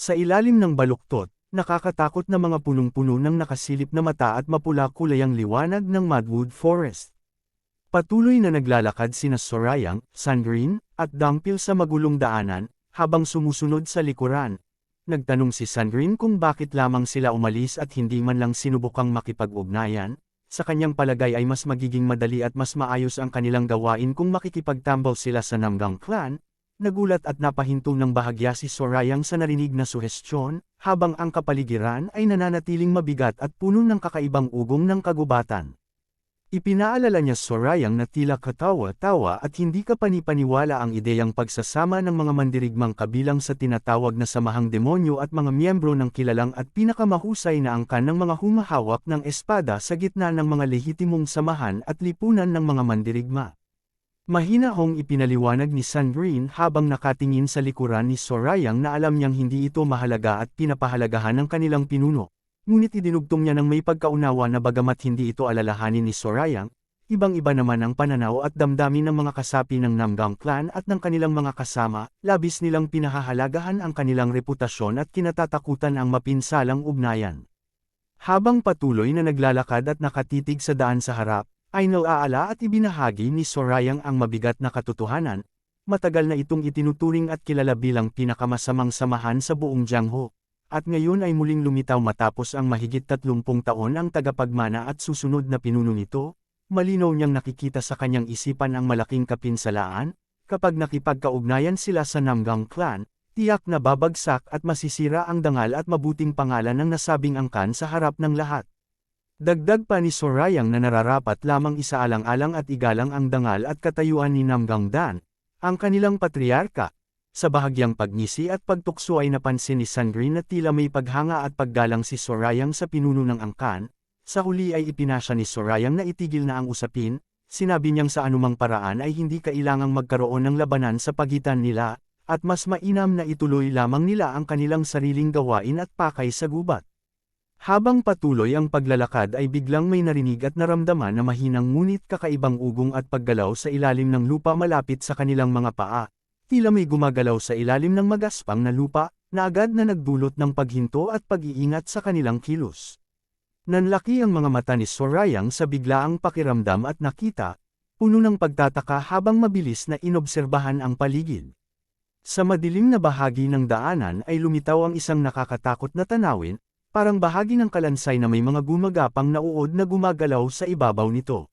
Sa ilalim ng baluktot, nakakatakot na mga punong-puno ng nakasilip na mata at mapula-kulay ang liwanag ng Madwood Forest. Patuloy na naglalakad sina Sorayang, Sandrine, at Dangpil sa magulong daanan, habang sumusunod sa likuran. Nagtanong si Sandrine kung bakit lamang sila umalis at hindi man lang sinubukang makipag-ugnayan. Sa kanyang palagay ay mas magiging madali at mas maayos ang kanilang gawain kung makikipagtambal sila sa Namgang clan. Nagulat at napahinto ng bahagya si Sorayang sa narinig na suhestyon, habang ang kapaligiran ay nananatiling mabigat at puno ng kakaibang ugong ng kagubatan. Ipinaalala niya Sorayang na tila katawa-tawa at hindi kapani-paniwala ang ideyang pagsasama ng mga mandirigmang kabilang sa tinatawag na samahang demonyo at mga miyembro ng kilalang at pinakamahusay na angkan ng mga humahawak ng espada sa gitna ng mga lehitimong samahan at lipunan ng mga mandirigma. Mahinahong ipinaliwanag ni Sandrine habang nakatingin sa likuran ni Sorayang na alam niyang hindi ito mahalaga at pinapahalagahan ng kanilang pinuno. Ngunit idinugtong niya ng may pagkaunawa na bagamat hindi ito alalahanin ni Sorayang, ibang-iba naman ang pananaw at damdamin ng mga kasapi ng Namgang clan at ng kanilang mga kasama, labis nilang pinahahalagahan ang kanilang reputasyon at kinatatakutan ang mapinsalang ugnayan. Habang patuloy na naglalakad at nakatitig sa daan sa harap, ay nalaala at ibinahagi ni Sorayang ang mabigat na katotohanan, matagal na itong itinuturing at kilala bilang pinakamasamang samahan sa buong Jianghu, at ngayon ay muling lumitaw matapos ang mahigit 30 taon ang tagapagmana at susunod na pinuno nito. Malinaw niyang nakikita sa kanyang isipan ang malaking kapinsalaan, kapag nakipagkaugnayan sila sa Namgang clan, tiyak na babagsak at masisira ang dangal at mabuting pangalan ng nasabing angkan sa harap ng lahat. Dagdag pa ni Sorayang na nararapat lamang isaalang-alang at igalang ang dangal at katayuan ni Namgang Dan, ang kanilang patriarka. Sa bahagyang pagngisi at pagtukso ay napansin ni Sandrine na tila may paghanga at paggalang si Sorayang sa pinuno ng angkan. Sa huli ay ipinasya ni Sorayang na itigil na ang usapin, sinabi niyang sa anumang paraan ay hindi kailangang magkaroon ng labanan sa pagitan nila, at mas mainam na ituloy lamang nila ang kanilang sariling gawain at pakay sa gubat. Habang patuloy ang paglalakad ay biglang may narinig at naramdaman na mahinang ngunit kakaibang ugong at paggalaw sa ilalim ng lupa malapit sa kanilang mga paa. Tila may gumagalaw sa ilalim ng magaspang na lupa, na agad na nagdulot ng paghinto at pag-iingat sa kanilang kilos. Nanlaki ang mga mata ni Sorayang sa biglaang pakiramdam at nakita, puno ng pagtataka habang mabilis na inobserbahan ang paligid. Sa madilim na bahagi ng daanan ay lumitaw ang isang nakakatakot na tanawin, parang bahagi ng kalansay na may mga gumagapang na uod na gumagalaw sa ibabaw nito.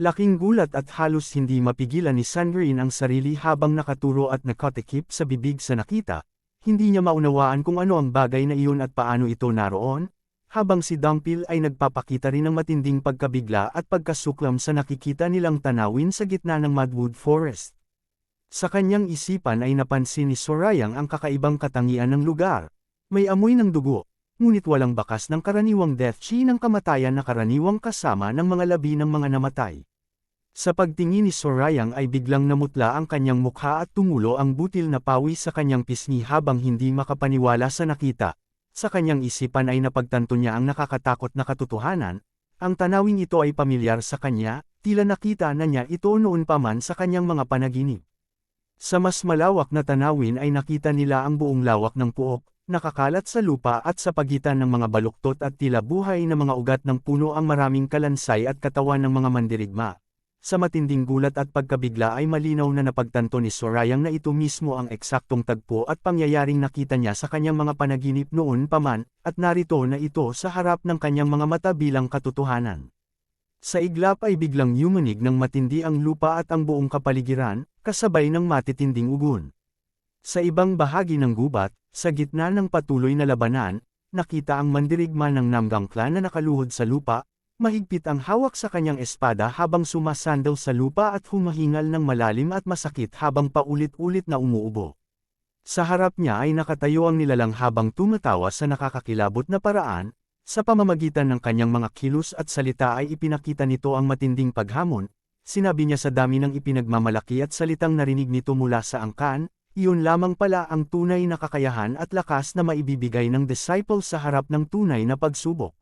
Laking gulat at halos hindi mapigilan ni Sandrine ang sarili habang nakaturo at nakatikip sa bibig sa nakita. Hindi niya maunawaan kung ano ang bagay na iyon at paano ito naroon, habang si Dangpil ay nagpapakita rin ng matinding pagkabigla at pagkasuklam sa nakikita nilang tanawin sa gitna ng Madwood Forest. Sa kanyang isipan ay napansin ni Sorayang ang kakaibang katangian ng lugar. May amoy ng dugo, ngunit walang bakas ng karaniwang death chi ng kamatayan na karaniwang kasama ng mga labi ng mga namatay. Sa pagtingin ni Sorayang ay biglang namutla ang kanyang mukha at tumulo ang butil na pawis sa kanyang pisngi habang hindi makapaniwala sa nakita. Sa kanyang isipan ay napagtanto niya ang nakakatakot na katotohanan, ang tanawing ito ay pamilyar sa kanya, tila nakita na niya ito noon pa man sa kanyang mga panaginip. Sa mas malawak na tanawin ay nakita nila ang buong lawak ng puok, nakakalat sa lupa at sa pagitan ng mga baluktot at tila buhay na mga ugat ng puno ang maraming kalansay at katawan ng mga mandirigma. Sa matinding gulat at pagkabigla ay malinaw na napagtanto ni Sorayang na ito mismo ang eksaktong tagpo at pangyayaring nakita niya sa kanyang mga panaginip noon pa man, at narito na ito sa harap ng kanyang mga mata bilang katotohanan. Sa iglap ay biglang yumanig ng matindi ang lupa at ang buong kapaligiran, kasabay ng matitinding ugon. Sa ibang bahagi ng gubat, sa gitna ng patuloy na labanan, nakita ang mandirigma ng Namgang clan na nakaluhod sa lupa, mahigpit ang hawak sa kanyang espada habang sumasandal sa lupa at humahingal ng malalim at masakit habang paulit-ulit na umuubo. Sa harap niya ay nakatayo ang nilalang habang tumatawa sa nakakakilabot na paraan, sa pamamagitan ng kanyang mga kilos at salita ay ipinakita nito ang matinding paghamon. Sinabi niya sa dami ng ipinagmamalaki at salitang narinig nito mula sa angkan, iyon lamang pala ang tunay na kakayahan at lakas na maibibigay ng disciple sa harap ng tunay na pagsubok.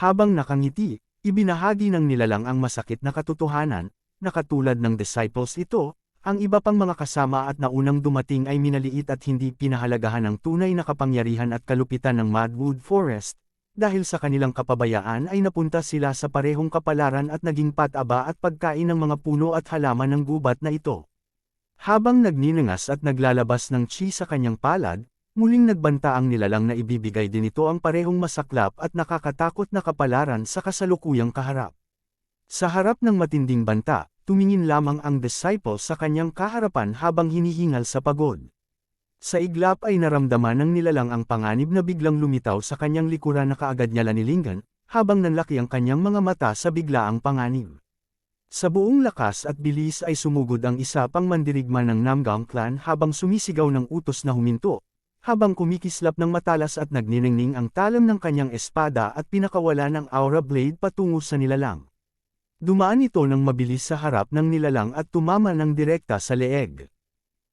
Habang nakangiti, ibinahagi ng nilalang ang masakit na katotohanan, na katulad ng disciples ito, Ang iba pang mga kasama at naunang dumating ay minaliit at hindi pinahalagahan ng tunay na kapangyarihan at kalupitan ng Madwood Forest, dahil sa kanilang kapabayaan ay napunta sila sa parehong kapalaran at naging pataba at pagkain ng mga puno at halaman ng gubat na ito. Habang nagninangas at naglalabas ng chi sa kanyang palad, muling nagbanta ang nilalang na ibibigay din ito ang parehong masaklap at nakakatakot na kapalaran sa kasalukuyang kaharap. Sa harap ng matinding banta, tumingin lamang ang disciple sa kanyang kaharapan habang hinihingal sa pagod. Sa iglap ay naramdaman ng nilalang ang panganib na biglang lumitaw sa kanyang likuran na kaagad niya lanilingan, habang nanlaki ang kanyang mga mata sa biglaang panganib. Sa buong lakas at bilis ay sumugod ang isa pang mandirigma ng Namgang clan habang sumisigaw ng utos na huminto, habang kumikislap ng matalas at nagniningning ang talam ng kanyang espada at pinakawala ng aura blade patungo sa nilalang. Dumaan ito ng mabilis sa harap ng nilalang at tumama ng direkta sa leeg.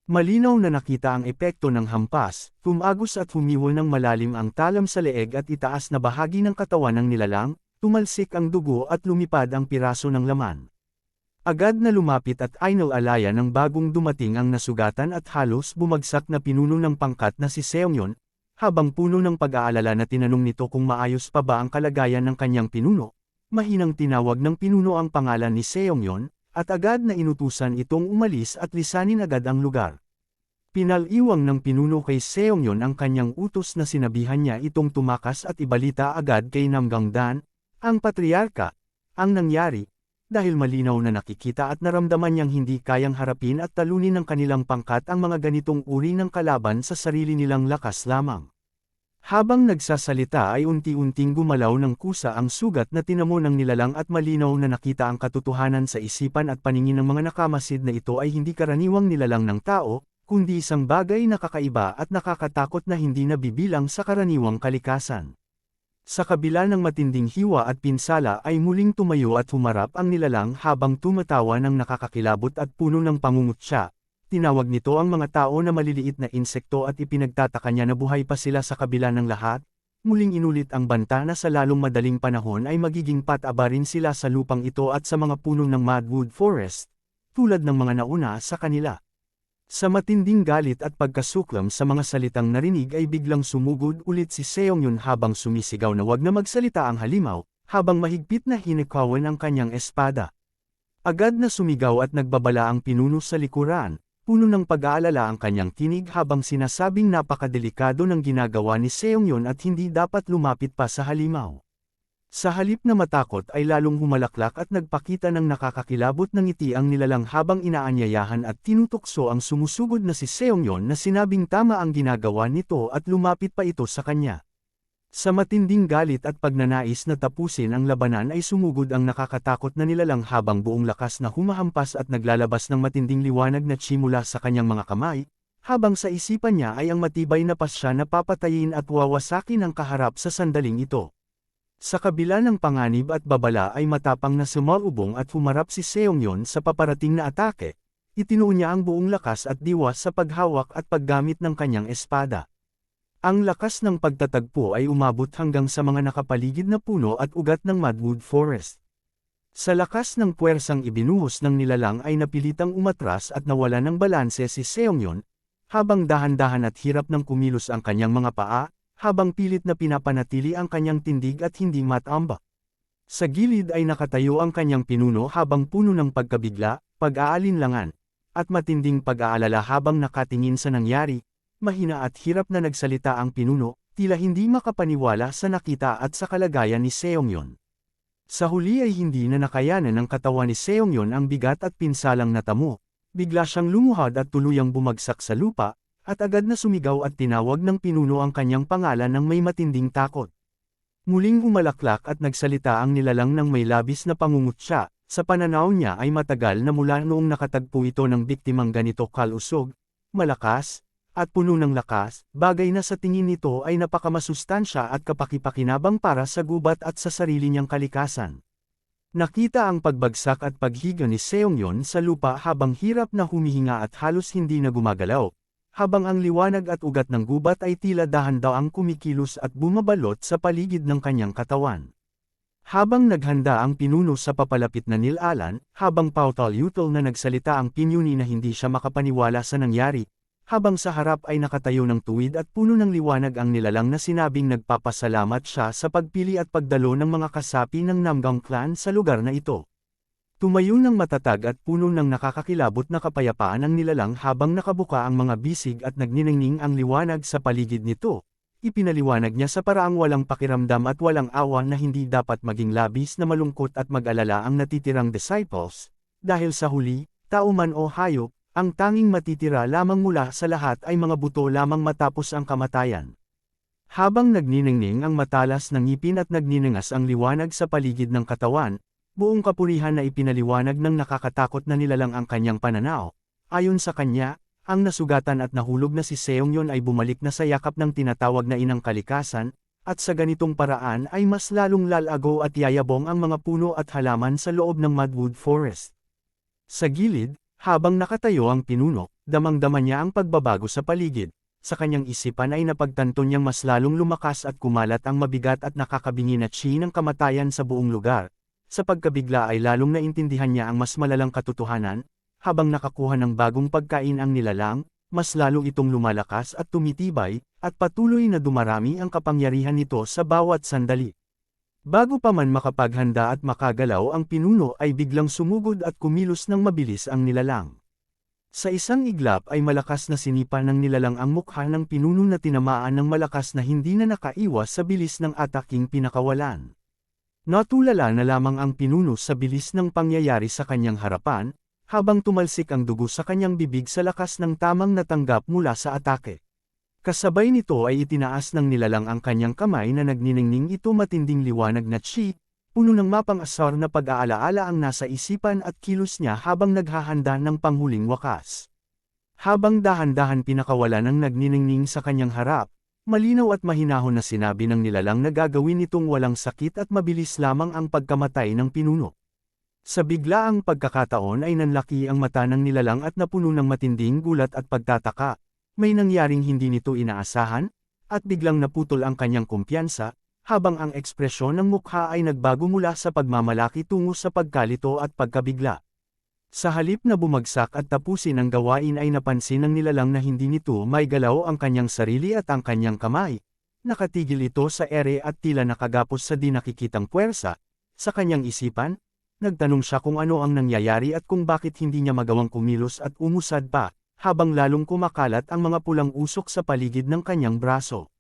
Malinaw na nakita ang epekto ng hampas, tumagos at humiwol ng malalim ang talam sa leeg at itaas na bahagi ng katawan ng nilalang, tumalsik ang dugo at lumipad ang piraso ng laman. Agad na lumapit at inalaya ng bagong dumating ang nasugatan at halos bumagsak na pinuno ng pangkat na si Seongyeon, habang puno ng pag-aalala na tinanong nito kung maayos pa ba ang kalagayan ng kanyang pinuno. Mahinang tinawag ng pinuno ang pangalan ni Seongyeon, at agad na inutusan itong umalis at lisanin agad ang lugar. Pinaliwang ng pinuno kay Seongyeon ang kanyang utos na sinabihan niya itong tumakas at ibalita agad kay Namgangdan, ang patriarka, ang nangyari, dahil malinaw na nakikita at naramdaman niyang hindi kayang harapin at talunin ng kanilang pangkat ang mga ganitong uri ng kalaban sa sarili nilang lakas lamang. Habang nagsasalita ay unti-unting gumalaw ng kusa ang sugat na tinamo ng nilalang at malinaw na nakita ang katotohanan sa isipan at paningin ng mga nakamasid na ito ay hindi karaniwang nilalang ng tao, kundi isang bagay na kakaiba at nakakatakot na hindi nabibilang sa karaniwang kalikasan. Sa kabila ng matinding hiwa at pinsala ay muling tumayo at humarap ang nilalang habang tumatawa ng nakakakilabot at puno ng pangungutya. Tinawag nito ang mga tao na maliliit na insekto at ipinagtataka niya na buhay pa sila sa kabila ng lahat. Muling inulit ang banta na sa lalong madaling panahon ay magiging pataba rin sila sa lupang ito at sa mga puno ng Madwood Forest, tulad ng mga nauna sa kanila. Sa matinding galit at pagkasuklam sa mga salitang narinig ay biglang sumugod ulit si Seongyeon habang sumisigaw na wag na magsalita ang halimaw, habang mahigpit na hinikawan ang kanyang espada. Agad na sumigaw at nagbabala ang pinuno sa likuran. Puno ng pag-aalala ang kanyang tinig habang sinasabing napakadelikado ng ginagawa ni Seongyeon at hindi dapat lumapit pa sa halimaw. Sa halip na matakot ay lalong humalaklak at nagpakita ng nakakakilabot ng ngiti ang nilalang habang inaanyayahan at tinutukso ang sumusugod na si Seongyeon na sinabing tama ang ginagawa nito at lumapit pa ito sa kanya. Sa matinding galit at pagnanais na tapusin ang labanan ay sumugod ang nakakatakot na nilalang habang buong lakas na humahampas at naglalabas ng matinding liwanag na chi mula sa kanyang mga kamay, habang sa isipan niya ay ang matibay na pasya na papatayin at wawasakin ang kaharap sa sandaling ito. Sa kabila ng panganib at babala ay matapang na sumalubong at humarap si Seongyeon sa paparating na atake, itinuon niya ang buong lakas at diwa sa paghawak at paggamit ng kanyang espada. Ang lakas ng pagtatagpo ay umabot hanggang sa mga nakapaligid na puno at ugat ng Madwood Forest. Sa lakas ng puwersang ibinuhos ng nilalang ay napilitang umatras at nawala ng balanse si Seongyeon, habang dahan-dahan at hirap ng kumilos ang kanyang mga paa, habang pilit na pinapanatili ang kanyang tindig at hindi matambak. Sa gilid ay nakatayo ang kanyang pinuno habang puno ng pagkabigla, pag-aalinlangan, at matinding pag-aalala habang nakatingin sa nangyari. Mahina at hirap na nagsalita ang pinuno, tila hindi makapaniwala sa nakita at sa kalagayan ni Seongyeon. Sa huli ay hindi na nakayanan ng katawan ni Seongyeon ang bigat at pinsalang natamo, bigla siyang lumuhad at tuluyang bumagsak sa lupa, at agad na sumigaw at tinawag ng pinuno ang kanyang pangalan ng may matinding takot. Muling umalaklak at nagsalita ang nilalang ng may labis na pangungutya, sa pananaw niya ay matagal na mula noong nakatagpo ito ng biktimang ganito kalusog, malakas, at puno ng lakas, bagay na sa tingin nito ay napakamasustansya at kapakipakinabang para sa gubat at sa sarili niyang kalikasan. Nakita ang pagbagsak at paghiga ni Seongyeon sa lupa habang hirap na humihinga at halos hindi na gumagalaw, habang ang liwanag at ugat ng gubat ay tila dahan-daang kumikilos at bumabalot sa paligid ng kanyang katawan. Habang naghanda ang pinuno sa papalapit na nilalan, habang pautol-utol na nagsalita ang pinyuni na hindi siya makapaniwala sa nangyari, habang sa harap ay nakatayo ng tuwid at puno ng liwanag ang nilalang na sinabing nagpapasalamat siya sa pagpili at pagdalo ng mga kasapi ng Namgang clan sa lugar na ito. Tumayo ng matatag at puno ng nakakakilabot na kapayapaan ang nilalang habang nakabuka ang mga bisig at nagniningning ang liwanag sa paligid nito. Ipinaliwanag niya sa paraang walang pakiramdam at walang awa na hindi dapat maging labis na malungkot at mag-alala ang natitirang disciples, dahil sa huli, tao man o hayop, ang tanging matitira lamang mula sa lahat ay mga buto lamang matapos ang kamatayan. Habang nagniningning ang matalas ng ngipin at nagninangas ang liwanag sa paligid ng katawan, buong kapurihan na ipinaliwanag ng nakakatakot na nilalang ang kanyang pananaw. Ayon sa kanya, ang nasugatan at nahulog na si Seongyeon ay bumalik na sa yakap ng tinatawag na inang kalikasan, at sa ganitong paraan ay mas lalong lalago at yayabong ang mga puno at halaman sa loob ng Madwood Forest. Sa gilid, habang nakatayo ang pinuno, damang-dama niya ang pagbabago sa paligid. Sa kanyang isipan ay napagtanto niyang mas lalong lumakas at kumalat ang mabigat at nakakabingi na chi ng kamatayan sa buong lugar. Sa pagkabigla ay lalong naintindihan niya ang mas malalang katotohanan. Habang nakakuha ng bagong pagkain ang nilalang, mas lalo itong lumalakas at tumitibay, at patuloy na dumarami ang kapangyarihan nito sa bawat sandali. Bago pa man makapaghanda at makagalaw ang pinuno ay biglang sumugod at kumilos ng mabilis ang nilalang. Sa isang iglap ay malakas na sinipa ng nilalang ang mukha ng pinuno na tinamaan ng malakas na hindi na nakaiwas sa bilis ng ataking pinakawalan. Natulala na lamang ang pinuno sa bilis ng pangyayari sa kanyang harapan, habang tumalsik ang dugo sa kanyang bibig sa lakas ng tamang natanggap mula sa atake. Kasabay nito ay itinaas ng nilalang ang kanyang kamay na nagniningning ito matinding liwanag na chi, puno ng mapang-asar na pag-aalaala ang nasa isipan at kilos niya habang naghahanda ng panghuling wakas. Habang dahan-dahan pinakawala ng nagniningning sa kanyang harap, malinaw at mahinahon na sinabi ng nilalang na gagawin nitong walang sakit at mabilis lamang ang pagkamatay ng pinuno. Sa biglaang pagkakataon ay nanlaki ang mata ng nilalang at napuno ng matinding gulat at pagtataka. May nangyaring hindi nito inaasahan, at biglang naputol ang kanyang kumpiyansa, habang ang ekspresyon ng mukha ay nagbago mula sa pagmamalaki tungo sa pagkalito at pagkabigla. Sa halip na bumagsak at tapusin ang gawain ay napansin ng nilalang na hindi nito may galaw ang kanyang sarili at ang kanyang kamay. Nakatigil ito sa ere at tila nakagapos sa di nakikitang puwersa. Sa kanyang isipan, nagtanong siya kung ano ang nangyayari at kung bakit hindi niya magawang kumilos at umusad pa, habang lalong kumakalat ang mga pulang usok sa paligid ng kanyang braso.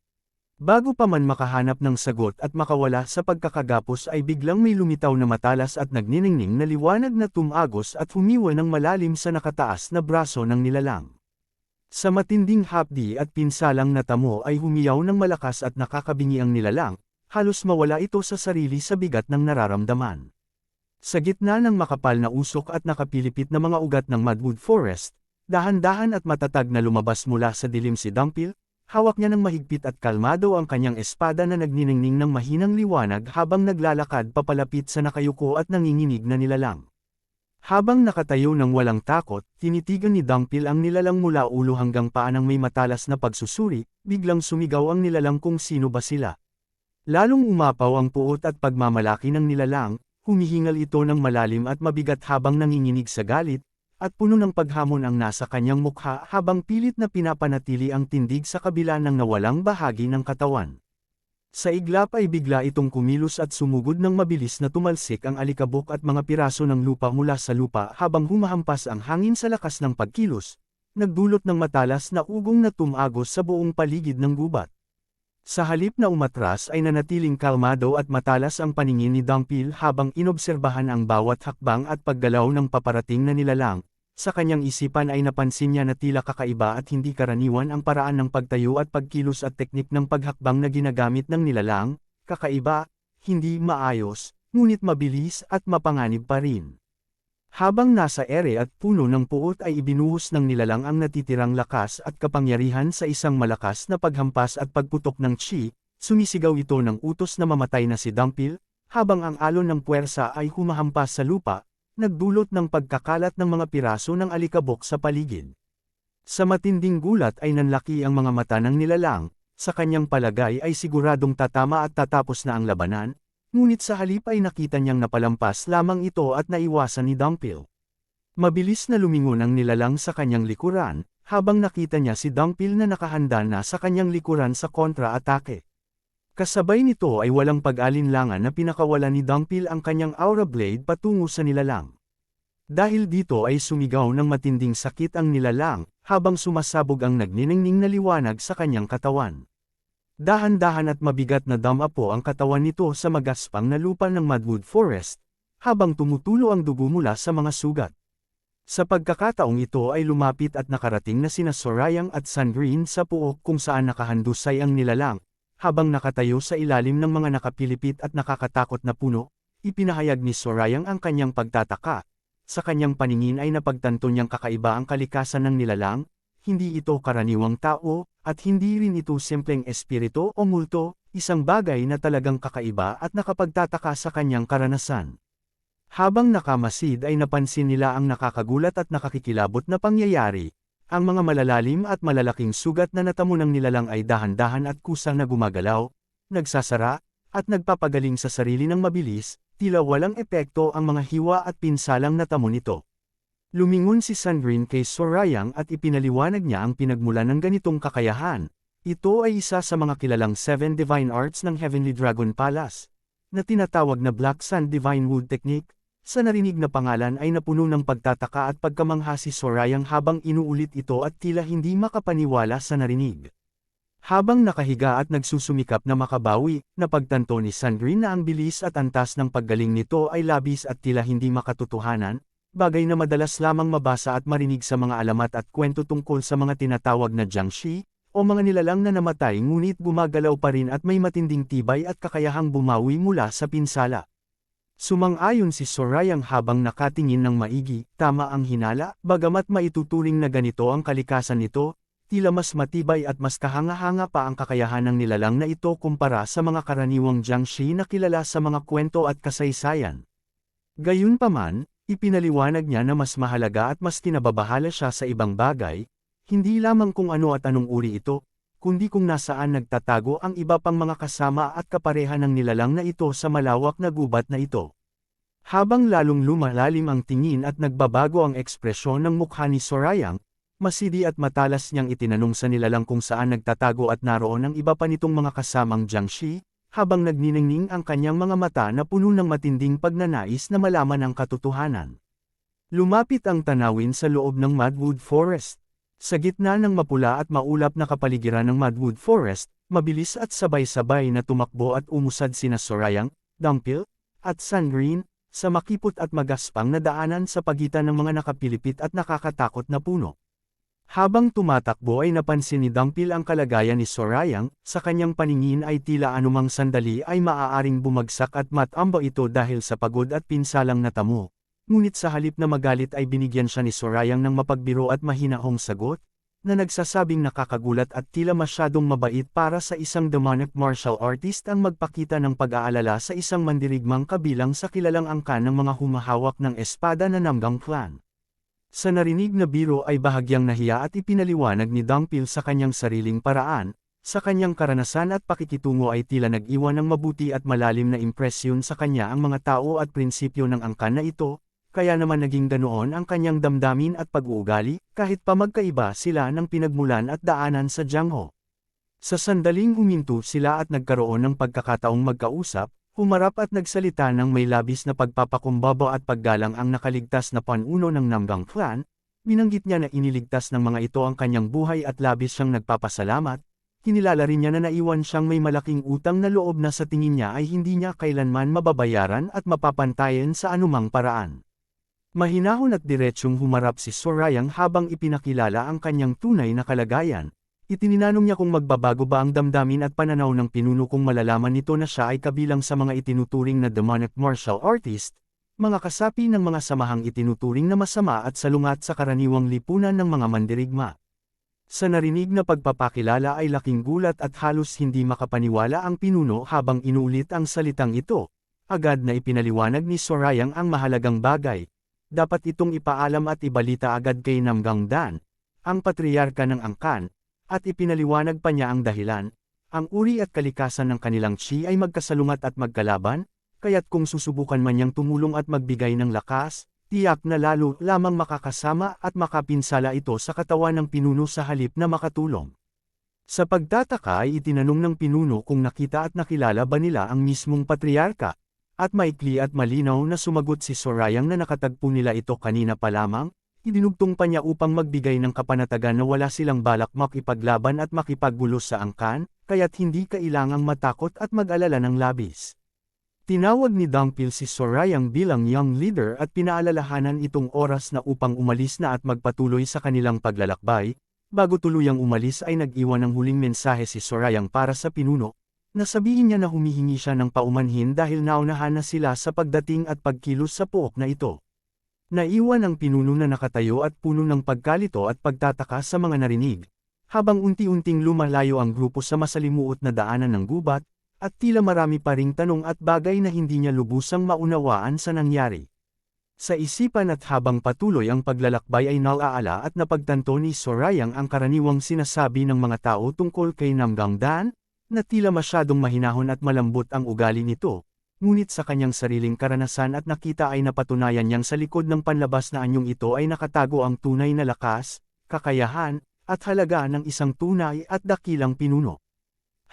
Bago pa man makahanap ng sagot at makawala sa pagkakagapos ay biglang may lumitaw na matalas at nagniningning na liwanag na tumagos at humiwa ng malalim sa nakataas na braso ng nilalang. Sa matinding hapdi at pinsalang natamo ay humiyaw ng malakas at nakakabingi ang nilalang, halos mawala ito sa sarili sa bigat ng nararamdaman. Sa gitna ng makapal na usok at nakapilipit na mga ugat ng Madwood Forest, dahan-dahan at matatag na lumabas mula sa dilim si Dumpil, hawak niya ng mahigpit at kalmado ang kanyang espada na nagniningning ng mahinang liwanag habang naglalakad papalapit sa nakayuko at nanginginig na nilalang. Habang nakatayo ng walang takot, tinitigan ni Dumpil ang nilalang mula ulo hanggang paa ng may matalas na pagsusuri, biglang sumigaw ang nilalang kung sino ba sila. Lalong umapaw ang puot at pagmamalaki ng nilalang. Humihingal ito ng malalim at mabigat habang nanginginig sa galit, at puno ng paghamon ang nasa kanyang mukha habang pilit na pinapanatili ang tindig sa kabila ng nawalang bahagi ng katawan. Sa iglap ay bigla itong kumilos at sumugod ng mabilis na tumalsik ang alikabok at mga piraso ng lupa mula sa lupa habang humahampas ang hangin sa lakas ng pagkilos, nagdulot ng matalas na ugong na tumagos sa buong paligid ng gubat. Sa halip na umatras ay nanatiling kalmado at matalas ang paningin ni Dumpil habang inobserbahan ang bawat hakbang at paggalaw ng paparating na nilalang. Sa kanyang isipan ay napansin niya na tila kakaiba at hindi karaniwan ang paraan ng pagtayo at pagkilos at teknik ng paghakbang na ginagamit ng nilalang, kakaiba, hindi maayos, ngunit mabilis at mapanganib pa rin. Habang nasa ere at puno ng puot ay ibinuhos ng nilalang ang natitirang lakas at kapangyarihan sa isang malakas na paghampas at pagputok ng chi, sumisigaw ito ng utos na mamatay na si Dumpil, habang ang alon ng puwersa ay humahampas sa lupa, nagdulot ng pagkakalat ng mga piraso ng alikabok sa paligid. Sa matinding gulat ay nanlaki ang mga mata ng nilalang, sa kanyang palagay ay siguradong tatama at tatapos na ang labanan, ngunit sa halip ay nakita niyang napalampas lamang ito at naiwasan ni Dumpil. Mabilis na lumingon ang nilalang sa kanyang likuran, habang nakita niya si Dumpil na nakahanda na sa kanyang likuran sa kontra-atake. Kasabay nito ay walang pag-alinlangan na pinakawalan ni Dumpil ang kanyang aura blade patungo sa nilalang. Dahil dito ay sumigaw ng matinding sakit ang nilalang, habang sumasabog ang nagniningning na liwanag sa kanyang katawan. Dahan-dahan at mabigat na damapo ang katawan nito sa magaspang na lupa ng Madwood Forest, habang tumutulo ang dugo mula sa mga sugat. Sa pagkakataong ito ay lumapit at nakarating na sina Sorayang at Sandrine sa puok kung saan nakahandusay ang nilalang. Habang nakatayo sa ilalim ng mga nakapilipit at nakakatakot na puno, ipinahayag ni Sorayang ang kanyang pagtataka. Sa kanyang paningin ay napagtanto niyang kakaiba ang kalikasan ng nilalang, hindi ito karaniwang tao, at hindi rin ito simpleng espiritu o multo, isang bagay na talagang kakaiba at nakapagtataka sa kanyang karanasan. Habang nakamasid ay napansin nila ang nakakagulat at nakakikilabot na pangyayari. Ang mga malalalim at malalaking sugat na natamo ng nilalang ay dahan-dahan at kusang na gumagalaw, nagsasara, at nagpapagaling sa sarili ng mabilis, tila walang epekto ang mga hiwa at pinsalang natamo nito. Lumingon si Sandrine kay Sorayang at ipinaliwanag niya ang pinagmulan ng ganitong kakayahan. Ito ay isa sa mga kilalang 7 Divine Arts ng Heavenly Dragon Palace, na tinatawag na Black Sand Divine Wood Technique. Sa narinig na pangalan ay napuno ng pagtataka at pagkamangha si Sorayang habang inuulit ito at tila hindi makapaniwala sa narinig. Habang nakahiga at nagsusumikap na makabawi, napagtanto ni Sandrine na ang bilis at antas ng paggaling nito ay labis at tila hindi makatotohanan, bagay na madalas lamang mabasa at marinig sa mga alamat at kwento tungkol sa mga tinatawag na Jiangshi, o mga nilalang na namatay ngunit gumagalaw pa rin at may matinding tibay at kakayahang bumawi mula sa pinsala. Sumang-ayon si Sorayang habang nakatingin ng maigi, tama ang hinala, bagamat maituturing na ganito ang kalikasan nito, tila mas matibay at mas kahanga-hanga pa ang kakayahan ng nilalang na ito kumpara sa mga karaniwang Jiangshi na kilala sa mga kwento at kasaysayan. Gayunpaman, ipinaliwanag niya na mas mahalaga at mas kinababahala siya sa ibang bagay, hindi lamang kung ano at anong uri ito, kundi kung nasaan nagtatago ang iba pang mga kasama at kapareha ng nilalang na ito sa malawak na gubat na ito. Habang lalong lumalalim ang tingin at nagbabago ang ekspresyon ng mukha ni Sorayang, masidi at matalas niyang itinanong sa nilalang kung saan nagtatago at naroon ang iba pa nitong mga kasamang Jiangshi, habang nagniningning ang kanyang mga mata na puno ng matinding pagnanais na malaman ang katotohanan. Lumapit ang tanawin sa loob ng Madwood Forest. Sa gitna ng mapula at maulap na kapaligiran ng Madwood Forest, mabilis at sabay-sabay na tumakbo at umusad sina Sorayang, Dumpil, at Sandrine, sa makipot at magaspang na daanan sa pagitan ng mga nakapilipit at nakakatakot na puno. Habang tumatakbo ay napansin ni Dumpil ang kalagayan ni Sorayang, sa kanyang paningin ay tila anumang sandali ay maaaring bumagsak at matamba ito dahil sa pagod at pinsalang natamo. Ngunit sa halip na magalit ay binigyan siya ni Sorayang ng mapagbiro at mahinahong sagot, na nagsasabing nakakagulat at tila masyadong mabait para sa isang demonic martial artist ang magpakita ng pag-aalala sa isang mandirigmang kabilang sa kilalang angkan ng mga humahawak ng espada na Namgang clan. Sa narinig na biro ay bahagyang nahiya at ipinaliwanag ni Dumpil sa kanyang sariling paraan, sa kanyang karanasan at pakikitungo ay tila nag-iwan ng mabuti at malalim na impresyon sa kanya ang mga tao at prinsipyo ng angkan na ito, kaya naman naging ganoon ang kanyang damdamin at pag-uugali, kahit pa magkaiba sila ng pinagmulan at daanan sa Jiangho. Sa sandaling huminto sila at nagkaroon ng pagkakataong magkausap, humarap at nagsalita ng may labis na pagpapakumbaba at paggalang ang nakaligtas na panuno ng Namgang clan, binanggit niya na iniligtas ng mga ito ang kanyang buhay at labis siyang nagpapasalamat, kinilala rin niya na naiwan siyang may malaking utang na loob na sa tingin niya ay hindi niya kailanman mababayaran at mapapantayan sa anumang paraan. Mahinahon at diretsyong humarap si Sorayang habang ipinakilala ang kanyang tunay na kalagayan. Itininanong niya kung magbabago ba ang damdamin at pananaw ng pinuno kung malalaman nito na siya ay kabilang sa mga itinuturing na demonic martial artist, mga kasapi ng mga samahang itinuturing na masama at salungat sa karaniwang lipunan ng mga mandirigma. Sa narinig na pagpapakilala ay laking gulat at halos hindi makapaniwala ang pinuno habang inuulit ang salitang ito. Agad na ipinaliwanag ni Sorayang ang mahalagang bagay. Dapat itong ipaalam at ibalita agad kay Namgang Dan, ang patriarka ng angkan, at ipinaliwanag pa niya ang dahilan. Ang uri at kalikasan ng kanilang chi ay magkasalungat at magkalaban, kaya't kung susubukan man niyang tumulong at magbigay ng lakas, tiyak na lalo lamang makakasama at makapinsala ito sa katawan ng pinuno sa halip na makatulong. Sa pagtataka ay itinanong ng pinuno kung nakita at nakilala ba nila ang mismong patriarka, at maikli at malinaw na sumagot si Sorayang na nakatagpo nila ito kanina pa lamang, idinugtong pa niya upang magbigay ng kapanatagan na wala silang balak makipaglaban at makipaggulo sa angkan, kaya't hindi kailangang matakot at mag-alala ng labis. Tinawag ni Dangpil si Sorayang bilang young leader at pinaalalahanan itong oras na upang umalis na at magpatuloy sa kanilang paglalakbay. Bago tuluyang umalis ay nag-iwan ng huling mensahe si Sorayang para sa pinuno, na sabihin niya na humihingi siya ng paumanhin dahil naunahan na sila sa pagdating at pagkilos sa pook na ito. Naiwan ang pinuno na nakatayo at puno ng pagkalito at pagtataka sa mga narinig, habang unti-unting lumalayo ang grupo sa masalimuot na daanan ng gubat, at tila marami pa ring tanong at bagay na hindi niya lubusang maunawaan sa nangyari. Sa isipan at habang patuloy ang paglalakbay ay nalaala at napagtanto ni Sorayang ang karaniwang sinasabi ng mga tao tungkol kay Namgangdan, na tila masyadong mahinahon at malambot ang ugali nito, ngunit sa kanyang sariling karanasan at nakita ay napatunayan niyang sa likod ng panlabas na anyong ito ay nakatago ang tunay na lakas, kakayahan, at halaga ng isang tunay at dakilang pinuno.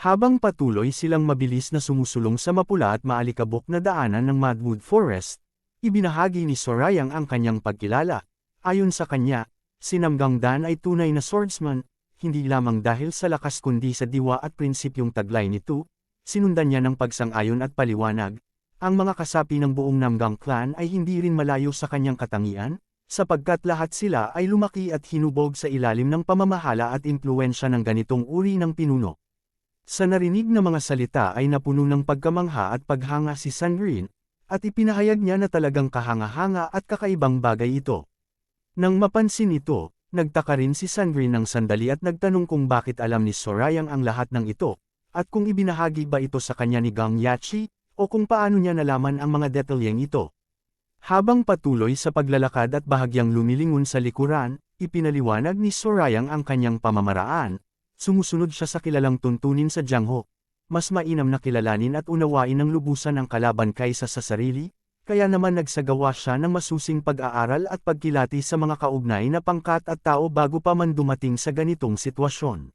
Habang patuloy silang mabilis na sumusulong sa mapula at maalikabok na daanan ng Madwood Forest, ibinahagi ni Sorayang ang kanyang pagkilala. Ayon sa kanya, si Namgangdan ay tunay na swordsman, hindi lamang dahil sa lakas kundi sa diwa at prinsipyong taglay nito. Sinundan niya ng pagsang-ayon at paliwanag. Ang mga kasapi ng buong Namgang clan ay hindi rin malayo sa kanyang katangian, sapagkat lahat sila ay lumaki at hinubog sa ilalim ng pamamahala at impluwensya ng ganitong uri ng pinuno. Sa narinig na mga salita ay napuno ng pagkamangha at paghanga si Sandrine, at ipinahayag niya na talagang kahanga-hanga at kakaibang bagay ito. Nang mapansin ito, nagtaka rin si Sandrine ng sandali at nagtanong kung bakit alam ni Sorayang ang lahat ng ito, at kung ibinahagi ba ito sa kanya ni Gang Yachi, o kung paano niya nalaman ang mga detalyeng ito. Habang patuloy sa paglalakad at bahagyang lumilingon sa likuran, ipinaliwanag ni Sorayang ang kanyang pamamaraan. Sumusunod siya sa kilalang tuntunin sa Jiangho. Mas mainam na kilalanin at unawain ng lubusan ang kalaban kaysa sa sarili, kaya naman nagsagawa siya ng masusing pag-aaral at pagkilati sa mga kaugnay na pangkat at tao bago pa man dumating sa ganitong sitwasyon.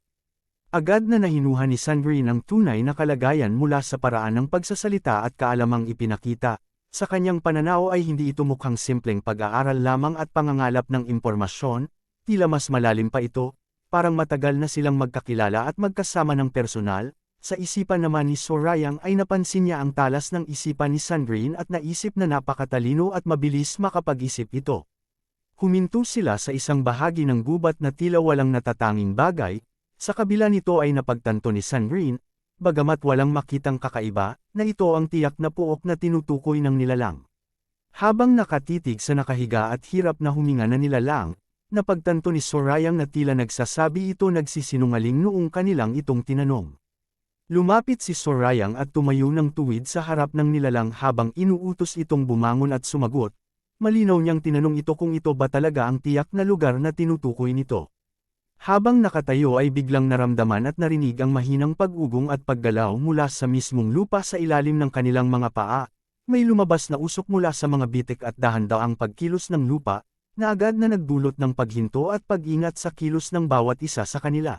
Agad na nahinuha ni Sandrine ang tunay na kalagayan mula sa paraan ng pagsasalita at kaalamang ipinakita. Sa kanyang pananaw ay hindi ito mukhang simpleng pag-aaral lamang at pangangalap ng impormasyon, tila mas malalim pa ito. Parang matagal na silang magkakilala at magkasama ng personal. Sa isipan naman ni Sorayang ay napansin niya ang talas ng isipan ni Sandrine at naisip na napakatalino at mabilis makapag-isip ito. Huminto sila sa isang bahagi ng gubat na tila walang natatanging bagay. Sa kabila nito ay napagtanto ni Sandrine, bagamat walang makitang kakaiba, na ito ang tiyak na puok na tinutukoy ng nilalang. Habang nakatitig sa nakahiga at hirap na huminga na nilalang, napagtanto ni Sorayang na tila nagsasabi ito nagsisinungaling noong kanilang itong tinanong. Lumapit si Sorayang at tumayo ng tuwid sa harap ng nilalang habang inuutos itong bumangon at sumagot. Malinaw niyang tinanong ito kung ito ba talaga ang tiyak na lugar na tinutukoy nito. Habang nakatayo ay biglang naramdaman at narinig ang mahinang pag-ugong at paggalaw mula sa mismong lupa sa ilalim ng kanilang mga paa. May lumabas na usok mula sa mga bitik at dahan-daang pagkilos ng lupa, na agad na nagdulot ng paghinto at pag-ingat sa kilos ng bawat isa sa kanila.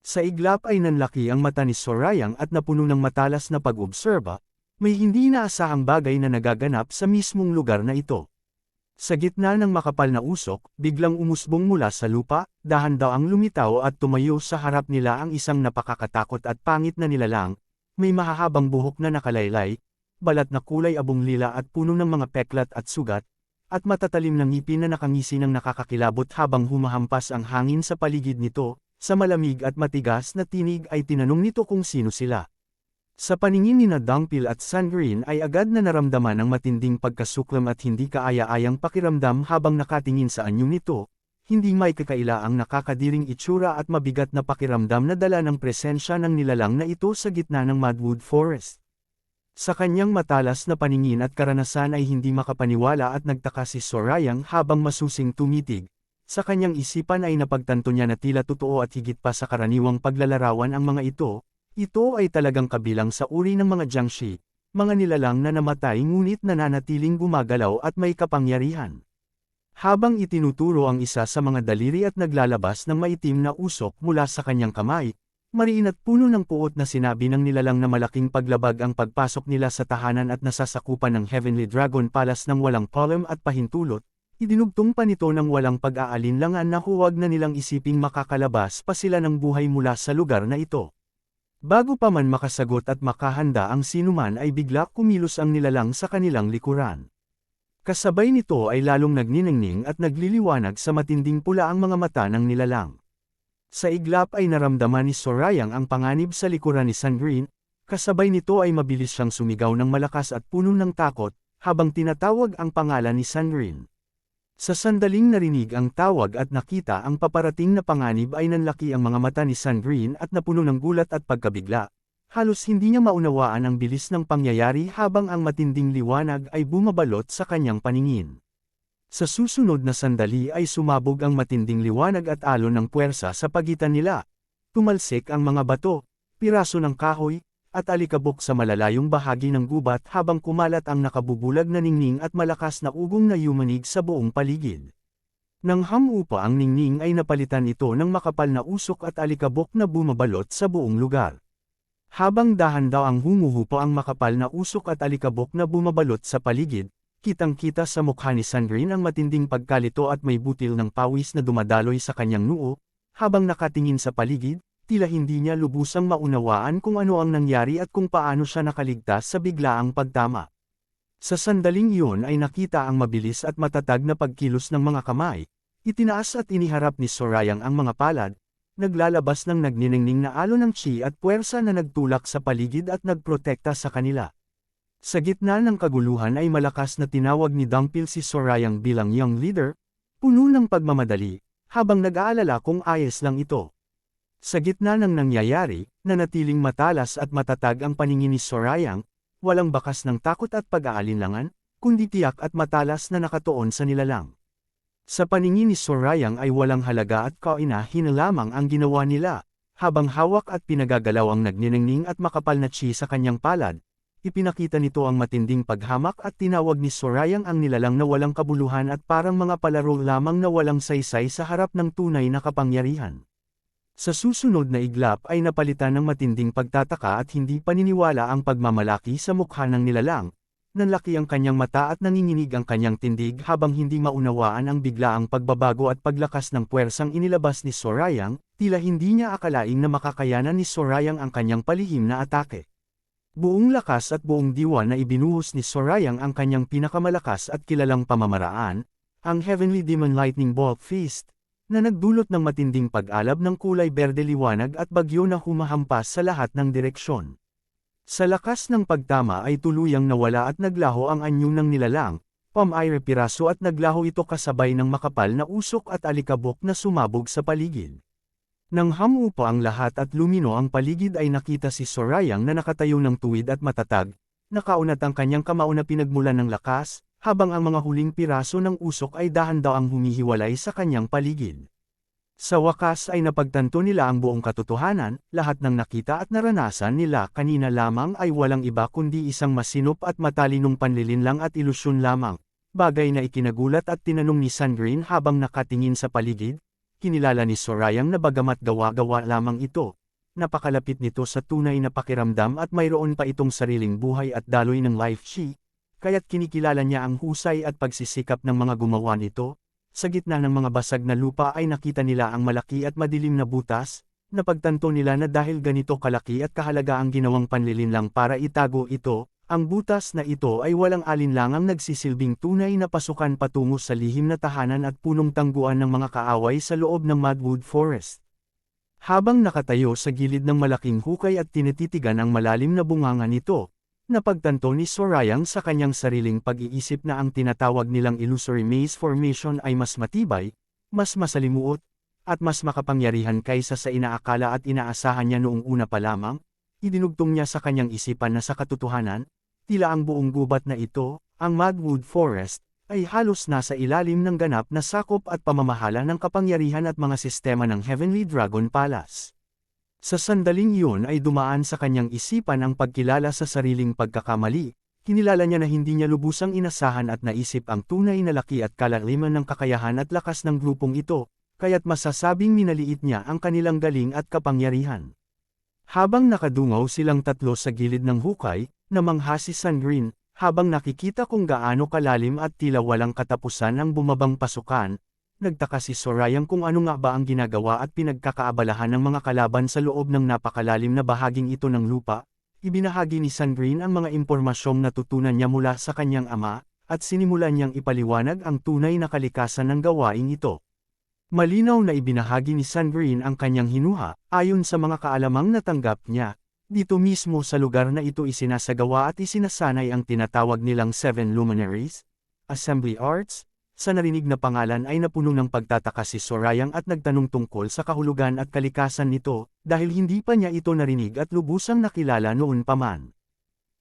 Sa iglap ay nanlaki ang mata ni Sorayang at napuno ng matalas na pag-obserba, may hindi inaasahang bagay na nagaganap sa mismong lugar na ito. Sa gitna ng makapal na usok, biglang umusbong mula sa lupa, dahan-daang lumitaw at tumayo sa harap nila ang isang napakakatakot at pangit na nilalang, may mahahabang buhok na nakalaylay, balat na kulay abong lila at puno ng mga peklat at sugat, at matatalim na ngipin na nakangisi ng nakakakilabot habang humahampas ang hangin sa paligid nito. Sa malamig at matigas na tinig ay tinanong nito kung sino sila. Sa paningin ni Dangpil at Sandrine ay agad na naramdaman ang matinding pagkasuklam at hindi kaaya-ayang pakiramdam habang nakatingin sa anyong nito, hindi may kakaila ang nakakadiring itsura at mabigat na pakiramdam na dala ng presensya ng nilalang na ito sa gitna ng Madwood Forest. Sa kanyang matalas na paningin at karanasan ay hindi makapaniwala at nagtaka si Sorayang habang masusing tumitig. Sa kanyang isipan ay napagtanto niya na tila totoo at higit pa sa karaniwang paglalarawan ang mga ito ay talagang kabilang sa uri ng mga Jiangshi, mga nilalang na namatay ngunit nananatiling gumagalaw at may kapangyarihan. Habang itinuturo ang isa sa mga daliri at naglalabas ng maitim na usok mula sa kanyang kamay, mariin at puno ng puot na sinabi ng nilalang na malaking paglabag ang pagpasok nila sa tahanan at nasasakupan ng Heavenly Dragon Palace ng walang problem at pahintulot, idinugtong pa nito ng walang pag-aalinlangan na huwag na nilang isiping makakalabas pa sila ng buhay mula sa lugar na ito. Bago pa man makasagot at makahanda ang sinuman ay bigla kumilos ang nilalang sa kanilang likuran. Kasabay nito ay lalong nagniningning at nagliliwanag sa matinding pula ang mga mata ng nilalang. Sa iglap ay naramdaman ni Sorayang ang panganib sa likuran ni Sandrine, kasabay nito ay mabilis siyang sumigaw ng malakas at puno ng takot, habang tinatawag ang pangalan ni Sandrine. Sa sandaling narinig ang tawag at nakita ang paparating na panganib ay nanlaki ang mga mata ni Sandrine at napuno ng gulat at pagkabigla. Halos hindi niya maunawaan ang bilis ng pangyayari habang ang matinding liwanag ay bumabalot sa kanyang paningin. Sa susunod na sandali ay sumabog ang matinding liwanag at alon ng puwersa sa pagitan nila. Tumalsik ang mga bato, piraso ng kahoy, at alikabok sa malalayong bahagi ng gubat habang kumalat ang nakabubulag na ningning at malakas na ugong na yumanig sa buong paligid. Nang hamupa ang ningning ay napalitan ito ng makapal na usok at alikabok na bumabalot sa buong lugar. Habang dahan-daw ang humuhupa ang makapal na usok at alikabok na bumabalot sa paligid, kitang-kita sa mukha ni Sandrine ang matinding pagkalito at may butil ng pawis na dumadaloy sa kanyang noo, habang nakatingin sa paligid, tila hindi niya lubusang maunawaan kung ano ang nangyari at kung paano siya nakaligtas sa biglaang pagtama. Sa sandaling iyon ay nakita ang mabilis at matatag na pagkilos ng mga kamay, itinaas at iniharap ni Sorayang ang mga palad, naglalabas ng nagniningning na alon ng chi at puwersa na nagtulak sa paligid at nagprotekta sa kanila. Sa gitna ng kaguluhan ay malakas na tinawag ni Dungpil si Sorayang bilang young leader, puno ng pagmamadali, habang nag-aalala kung ayos lang ito. Sa gitna ng nangyayari, nanatiling matalas at matatag ang paningin ni Sorayang, walang bakas ng takot at pag-aalinlangan, kundi tiyak at matalas na nakatuon sa nilalang. Sa paningin ni Sorayang ay walang halaga at kaina-hina lamang ang ginawa nila, habang hawak at pinagagalaw ang nagniningning at makapal na chi sa kanyang palad, ipinakita nito ang matinding paghamak at tinawag ni Sorayang ang nilalang na walang kabuluhan at parang mga palaro lamang na walang saysay sa harap ng tunay na kapangyarihan. Sa susunod na iglap ay napalitan ng matinding pagtataka at hindi paniniwala ang pagmamalaki sa mukha ng nilalang. Nanlaki ang kanyang mata at nanginginig ang kanyang tindig habang hindi maunawaan ang biglaang pagbabago at paglakas ng puwersang inilabas ni Sorayang, tila hindi niya akalaing na makakayanan ni Sorayang ang kanyang palihim na atake. Buong lakas at buong diwa na ibinuhos ni Sorayang ang kanyang pinakamalakas at kilalang pamamaraan, ang Heavenly Demon Lightning Bolt Fist, na nagdulot ng matinding pag-alab ng kulay berde liwanag at bagyo na humahampas sa lahat ng direksyon. Sa lakas ng pagtama ay tuluyang nawala at naglaho ang anyo ng nilalang, pam-aire piraso at naglaho ito kasabay ng makapal na usok at alikabok na sumabog sa paligid. Nang hamupa ang lahat at lumino ang paligid ay nakita si Sorayang na nakatayo ng tuwid at matatag, nakaunat ang kanyang kamao na pinagmulan ng lakas, habang ang mga huling piraso ng usok ay dahan-dahang humihiwalay sa kanyang paligid. Sa wakas ay napagtanto nila ang buong katotohanan, lahat ng nakita at naranasan nila kanina lamang ay walang iba kundi isang masinop at matalinong panlilinlang at ilusyon lamang, bagay na ikinagulat at tinanong ni Sandrine habang nakatingin sa paligid. Kinilala ni Sorayang na bagamat gawa-gawa lamang ito, napakalapit nito sa tunay na pakiramdam at mayroon pa itong sariling buhay at daloy ng life chi, kaya't kinikilala niya ang husay at pagsisikap ng mga gumawa nito. Sa gitna ng mga basag na lupa ay nakita nila ang malaki at madilim na butas, napagtanto nila na dahil ganito kalaki at kahalaga ang ginawang panlilinlang para itago ito, ang butas na ito ay walang alinlangang nagsisilbing tunay na pasukan patungo sa lihim na tahanan at punong tangguan ng mga kaaway sa loob ng Madwood Forest. Habang nakatayo sa gilid ng malaking hukay at tinititigan ang malalim na bunganga nito, napagtanto ni Sorayang sa kanyang sariling pag-iisip na ang tinatawag nilang illusory maze formation ay mas matibay, mas masalimuot, at mas makapangyarihan kaysa sa inaakala at inaasahan niya noong una pa lamang. Idinugtong niya sa kanyang isipan na sa katotohanan, tila ang buong gubat na ito, ang Madwood Forest, ay halos nasa ilalim ng ganap na sakop at pamamahala ng kapangyarihan at mga sistema ng Heavenly Dragon Palace. Sa sandaling iyon ay dumaan sa kanyang isipan ang pagkilala sa sariling pagkakamali. Kinilala niya na hindi niya lubusang inasahan at naisip ang tunay na laki at kalaliman ng kakayahan at lakas ng grupong ito, kaya't masasabing minaliit niya ang kanilang galing at kapangyarihan. Habang nakadungaw silang tatlo sa gilid ng hukay, namangha si Sandrine, habang nakikita kung gaano kalalim at tila walang katapusan ang bumabang pasukan. Nagtaka si Sorayang kung ano nga ba ang ginagawa at pinagkakaabalahan ng mga kalaban sa loob ng napakalalim na bahaging ito ng lupa. Ibinahagi ni Sandrine ang mga impormasyong natutunan niya mula sa kanyang ama, at sinimulan niyang ipaliwanag ang tunay na kalikasan ng gawaing ito. Malinaw na ibinahagi ni Sandrine ang kanyang hinuha, ayon sa mga kaalamang natanggap niya. Dito mismo sa lugar na ito isinasagawa at isinasanay ang tinatawag nilang Seven Luminaries, Assembly Arts. Sa narinig na pangalan ay napuno ng pagtataka si Sorayang at nagtanong tungkol sa kahulugan at kalikasan nito, dahil hindi pa niya ito narinig at lubusang nakilala noon pa man.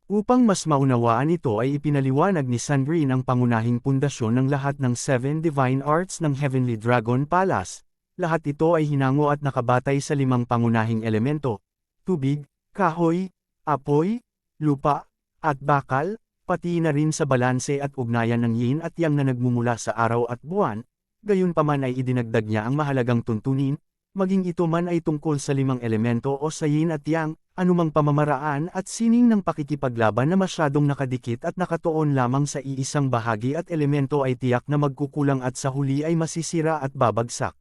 Upang mas maunawaan ito ay ipinaliwanag ni Sandrine ang pangunahing pundasyon ng lahat ng Seven Divine Arts ng Heavenly Dragon Palace. Lahat ito ay hinango at nakabatay sa 5 pangunahing elemento: tubig, kahoy, apoy, lupa, at bakal, pati na rin sa balanse at ugnayan ng yin at yang na nagmumula sa araw at buwan. Gayunpaman ay idinagdag niya ang mahalagang tuntunin, maging ito man ay tungkol sa 5 elemento o sa yin at yang, anumang pamamaraan at sining ng pakikipaglaban na masyadong nakadikit at nakatuon lamang sa iisang bahagi at elemento ay tiyak na magkukulang at sa huli ay masisira at babagsak.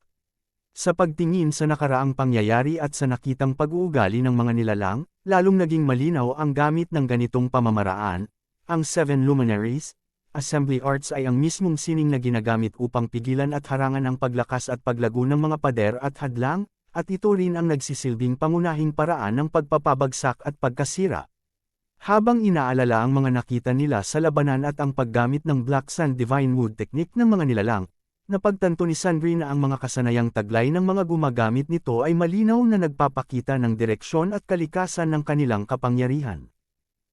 Sa pagtingin sa nakaraang pangyayari at sa nakitang pag-uugali ng mga nilalang, lalong naging malinaw ang gamit ng ganitong pamamaraan. Ang Seven Luminaries, Assembly Arts ay ang mismong sining na ginagamit upang pigilan at harangan ang paglakas at paglago ng mga pader at hadlang, at ito rin ang nagsisilbing pangunahing paraan ng pagpapabagsak at pagkasira. Habang inaalala ang mga nakita nila sa labanan at ang paggamit ng Black Sand Divine Wood Technique ng mga nilalang, napagtanto ni Sandrine na ang mga kasanayang taglay ng mga gumagamit nito ay malinaw na nagpapakita ng direksyon at kalikasan ng kanilang kapangyarihan.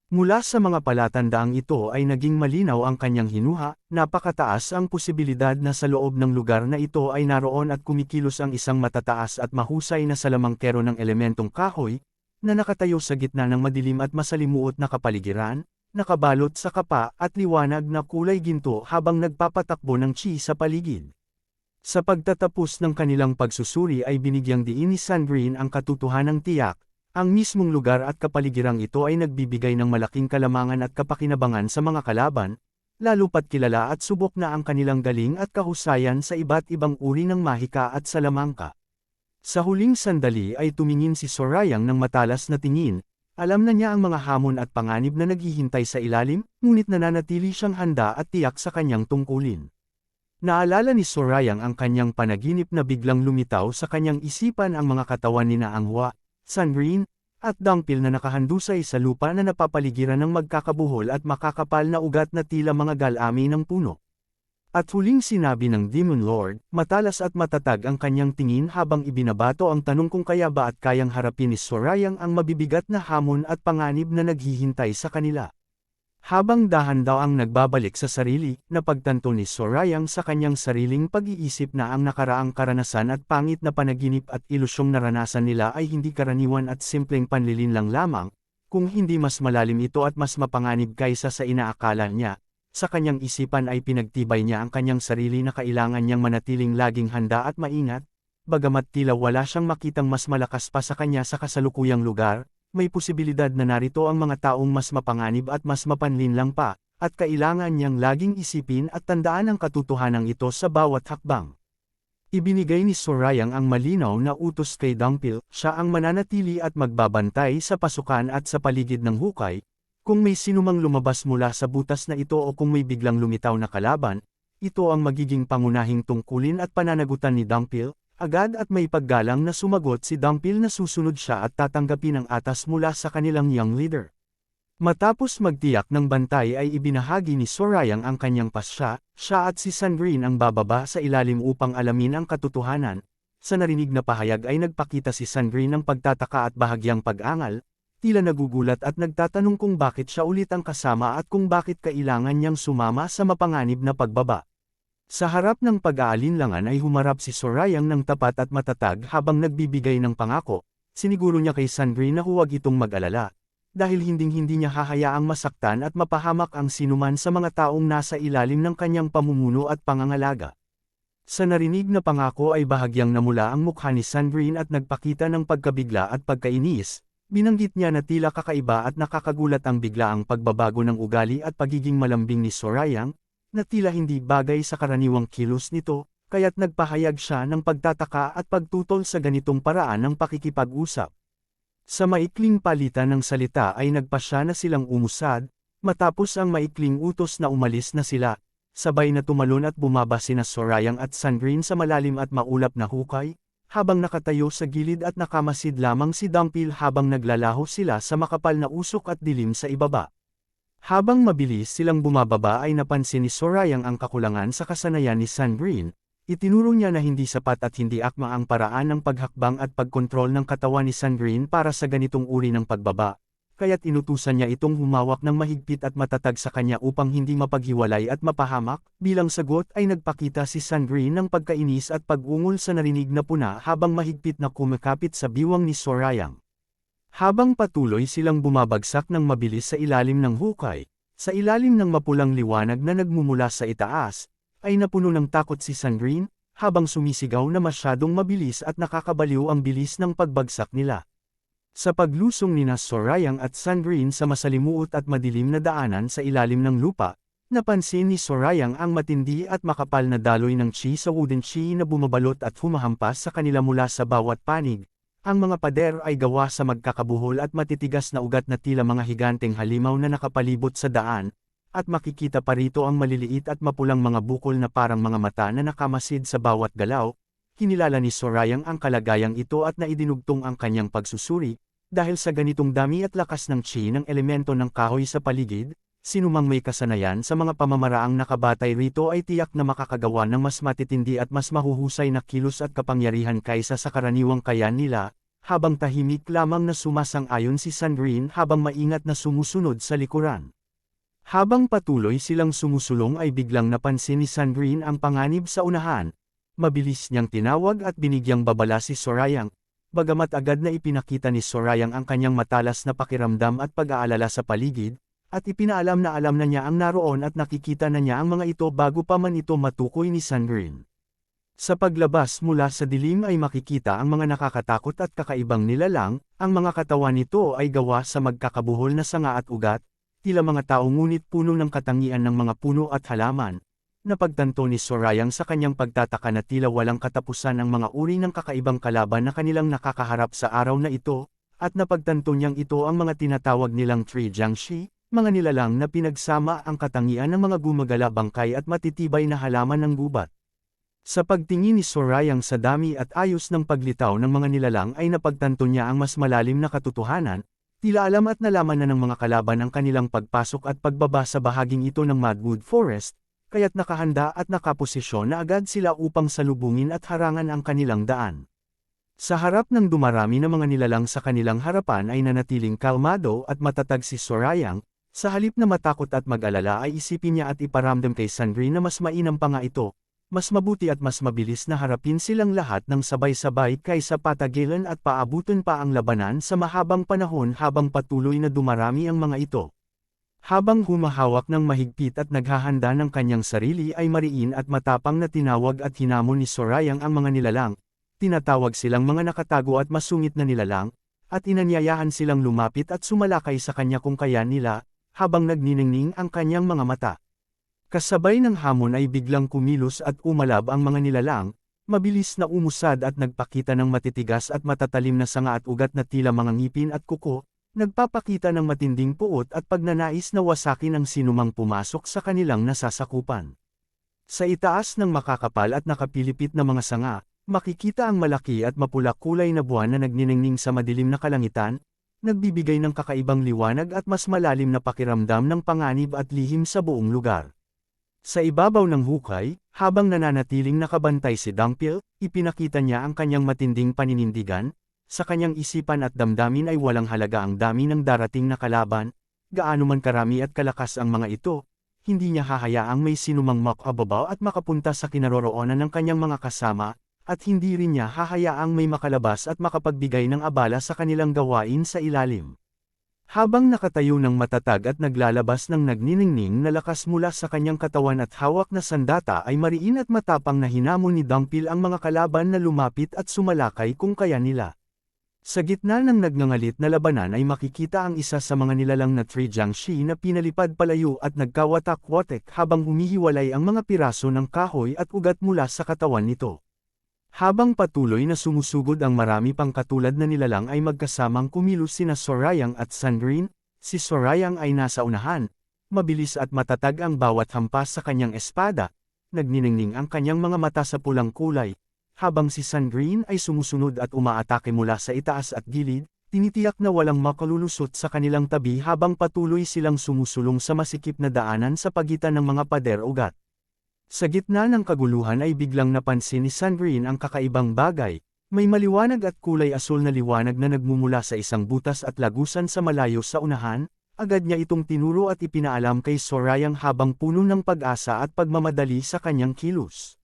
Mula sa mga palatandaang ito ay naging malinaw ang kanyang hinuha, napakataas ang posibilidad na sa loob ng lugar na ito ay naroon at kumikilos ang isang matataas at mahusay na salamangkero ng elementong kahoy, na nakatayo sa gitna ng madilim at masalimuot na kapaligiran, nakabalot sa kapa at liwanag na kulay ginto habang nagpapatakbo ng chi sa paligid. Sa pagtatapos ng kanilang pagsusuri ay binigyang diin ni Sandrine ang katotohanang tiyak. Ang mismong lugar at kapaligirang ito ay nagbibigay ng malaking kalamangan at kapakinabangan sa mga kalaban, lalo pat kilala at subok na ang kanilang galing at kahusayan sa iba't ibang uri ng mahika at salamangka. Sa huling sandali ay tumingin si Sorayang ng matalas na tingin, alam na niya ang mga hamon at panganib na naghihintay sa ilalim, ngunit nananatili siyang handa at tiyak sa kanyang tungkulin. Naalala ni Sorayang ang kanyang panaginip na biglang lumitaw sa kanyang isipan ang mga katawan ni Naanghua, Sandrine, at Dangpil na nakahandusay sa lupa na napapaligiran ng magkakabuhol at makakapal na ugat na tila mga galami ng puno. At huling sinabi ng Demon Lord, matalas at matatag ang kanyang tingin habang ibinabato ang tanong kung kaya ba at kayang harapin ni Sorayang ang mabibigat na hamon at panganib na naghihintay sa kanila. Habang dahan-daw ang nagbabalik sa sarili, napagtanto ni Sorayang sa kanyang sariling pag-iisip na ang nakaraang karanasan at pangit na panaginip at ilusyong naranasan nila ay hindi karaniwan at simpleng panlilinlang lamang, kung hindi mas malalim ito at mas mapanganib kaysa sa inaakala niya. Sa kanyang isipan ay pinagtibay niya ang kanyang sarili na kailangan niyang manatiling laging handa at maingat, bagamat tila wala siyang makitang mas malakas pa sa kanya sa kasalukuyang lugar. May posibilidad na narito ang mga taong mas mapanganib at mas mapanlinlang pa, at kailangan niyang laging isipin at tandaan ang katotohanan ito sa bawat hakbang. Ibinigay ni Sorayang ang malinaw na utos kay Dangpil, siya ang mananatili at magbabantay sa pasukan at sa paligid ng hukay. Kung may sinumang lumabas mula sa butas na ito o kung may biglang lumitaw na kalaban, ito ang magiging pangunahing tungkulin at pananagutan ni Dangpil. Agad at may paggalang na sumagot si Dangpil na susunod siya at tatanggapin ang atas mula sa kanilang young leader. Matapos magtiyak ng bantay ay ibinahagi ni Sorayang ang kanyang pasya, siya at si Sandrine ang bababa sa ilalim upang alamin ang katotohanan. Sa narinig na pahayag ay nagpakita si Sandrine ng pagtataka at bahagyang pag-angal, tila nagugulat at nagtatanong kung bakit siya ulit ang kasama at kung bakit kailangan niyang sumama sa mapanganib na pagbaba. Sa harap ng pag-aalinlangan ay humarap si Sorayang ng tapat at matatag habang nagbibigay ng pangako, siniguro niya kay Sandrine na huwag itong mag-alala, dahil hinding-hindi niya hahayaang masaktan at mapahamak ang sinuman sa mga taong nasa ilalim ng kanyang pamumuno at pangangalaga. Sa narinig na pangako ay bahagyang namula ang mukha ni Sandrine at nagpakita ng pagkabigla at pagkainis. Binanggit niya na tila kakaiba at nakakagulat ang biglaang pagbabago ng ugali at pagiging malambing ni Sorayang, na tila hindi bagay sa karaniwang kilos nito, kaya't nagpahayag siya ng pagtataka at pagtutol sa ganitong paraan ng pakikipag-usap. Sa maikling palitan ng salita ay nagpasya na silang umusad, matapos ang maikling utos na umalis na sila, sabay na tumalon at bumaba sina Sorayang at Sandrine sa malalim at maulap na hukay, habang nakatayo sa gilid at nakamasid lamang si Dumpil habang naglalaho sila sa makapal na usok at dilim sa ibaba. Habang mabilis silang bumababa ay napansin ni Sorayang ang kakulangan sa kasanayan ni Sandrine. Itinuro niya na hindi sapat at hindi akma ang paraan ng paghakbang at pagkontrol ng katawan ni Sandrine para sa ganitong uri ng pagbaba, kaya't inutusan niya itong humawak ng mahigpit at matatag sa kanya upang hindi mapaghiwalay at mapahamak. Bilang sagot ay nagpakita si Sandrine ng pagkainis at pag-ungol sa narinig na puna habang mahigpit na kumakapit sa biwang ni Sorayang. Habang patuloy silang bumabagsak ng mabilis sa ilalim ng hukay, sa ilalim ng mapulang liwanag na nagmumula sa itaas, ay napuno ng takot si Sandrine, habang sumisigaw na masyadong mabilis at nakakabaliw ang bilis ng pagbagsak nila. Sa paglusong nina Sorayang at Sandrine sa masalimuot at madilim na daanan sa ilalim ng lupa, napansin ni Sorayang ang matindi at makapal na daloy ng chi sa wooden chi na bumabalot at humahampas sa kanila mula sa bawat panig. Ang mga pader ay gawa sa magkakabuhol at matitigas na ugat na tila mga higanteng halimaw na nakapalibot sa daan, at makikita pa rito ang maliliit at mapulang mga bukol na parang mga mata na nakamasid sa bawat galaw. Kinilala ni Sorayang ang kalagayang ito at naidinugtong ang kanyang pagsusuri, dahil sa ganitong dami at lakas ng chi ng elemento ng kahoy sa paligid, sinumang may kasanayan sa mga pamamaraang nakabatay rito ay tiyak na makakagawa ng mas matitindi at mas mahuhusay na kilos at kapangyarihan kaysa sa karaniwang kayan nila, habang tahimik lamang na sumasang-ayon si Sandrine habang maingat na sumusunod sa likuran. Habang patuloy silang sumusulong ay biglang napansin ni Sandrine ang panganib sa unahan. Mabilis niyang tinawag at binigyang babala si Sorayang, bagamat agad na ipinakita ni Sorayang ang kanyang matalas na pakiramdam at pag-aalala sa paligid, at ipinaalam na alam na niya ang naroon at nakikita na niya ang mga ito bago pa man ito matukoy ni Sandrine. Sa paglabas mula sa dilim ay makikita ang mga nakakatakot at kakaibang nilalang, ang mga katawan nito ay gawa sa magkakabuhol na sanga at ugat, tila mga tao ngunit puno ng katangian ng mga puno at halaman. Napagtanto ni Sorayang sa kanyang pagtataka na tila walang katapusan ang mga uri ng kakaibang kalaban na kanilang nakakaharap sa araw na ito, at napagtanto niyang ito ang mga tinatawag nilang Three Jiangshi, mga nilalang na pinagsama ang katangian ng mga gumagala bangkay at matitibay na halaman ng gubat. Sa pagtingin ni Sorayang sa dami at ayos ng paglitaw ng mga nilalang ay napagtanto niya ang mas malalim na katotohanan, tila alam at nalaman na ng mga kalaban ang kanilang pagpasok at pagbaba sa bahaging ito ng Madwood Forest, kaya't nakahanda at nakaposisyon na agad sila upang salubungin at harangan ang kanilang daan. Sa harap ng dumarami na mga nilalang sa kanilang harapan ay nanatiling kalmado at matatag si Sorayang, sa halip na matakot at mag-alala ay isipin niya at iparamdam kay Sandrine na mas mainam pa nga ito, mas mabuti at mas mabilis na harapin silang lahat ng sabay-sabay kaysa patagilan at paabutin pa ang labanan sa mahabang panahon habang patuloy na dumarami ang mga ito. Habang humahawak ng mahigpit at naghahanda ng kanyang sarili ay mariin at matapang na tinawag at hinamon ni Sorayang ang mga nilalang, tinatawag silang mga nakatago at masungit na nilalang, at inanyayahan silang lumapit at sumalakay sa kanya kung kaya nila, habang nagniningning ang kanyang mga mata. Kasabay ng hamon ay biglang kumilos at umalab ang mga nilalang, mabilis na umusad at nagpakita ng matitigas at matatalim na sanga at ugat na tila mga ngipin at kuko, nagpapakita ng matinding puot at pagnanais na wasakin ang sinumang pumasok sa kanilang nasasakupan. Sa itaas ng makakapal at nakapilipit na mga sanga, makikita ang malaki at mapula kulay na buwan na nagniningning sa madilim na kalangitan, nagbibigay ng kakaibang liwanag at mas malalim na pakiramdam ng panganib at lihim sa buong lugar. Sa ibabaw ng hukay, habang nananatiling nakabantay si Dumpil, ipinakita niya ang kanyang matinding paninindigan. Sa kanyang isipan at damdamin ay walang halaga ang dami ng darating na kalaban, gaano man karami at kalakas ang mga ito, hindi niya hahayaang may sinumang makababaw at makapunta sa kinaroroonan ng kanyang mga kasama, at hindi rin niya hahayaang may makalabas at makapagbigay ng abala sa kanilang gawain sa ilalim. Habang nakatayo ng matatag at naglalabas ng nagniningning na lakas mula sa kanyang katawan at hawak na sandata ay mariin at matapang na hinamon ni Dumpil ang mga kalaban na lumapit at sumalakay kung kaya nila. Sa gitna ng nagngangalit na labanan ay makikita ang isa sa mga nilalang na Trijiangshi na pinalipad palayo at nagkawatak-watek habang humihiwalay ang mga piraso ng kahoy at ugat mula sa katawan nito. Habang patuloy na sumusugod ang marami pang katulad na nilalang ay magkasamang kumilos sina Sorayang at Sandrine. Si Sorayang ay nasa unahan, mabilis at matatag ang bawat hampas sa kanyang espada, nagniningning ang kanyang mga mata sa pulang kulay, habang si Sandrine ay sumusunod at umaatake mula sa itaas at gilid, tinitiyak na walang makalulusot sa kanilang tabi habang patuloy silang sumusulong sa masikip na daanan sa pagitan ng mga pader-ugat. Sa gitna ng kaguluhan ay biglang napansin ni Sandrine ang kakaibang bagay, may maliwanag at kulay asul na liwanag na nagmumula sa isang butas at lagusan sa malayo sa unahan, agad niya itong tinuro at ipinaalam kay Sorayang habang puno ng pag-asa at pagmamadali sa kanyang kilos.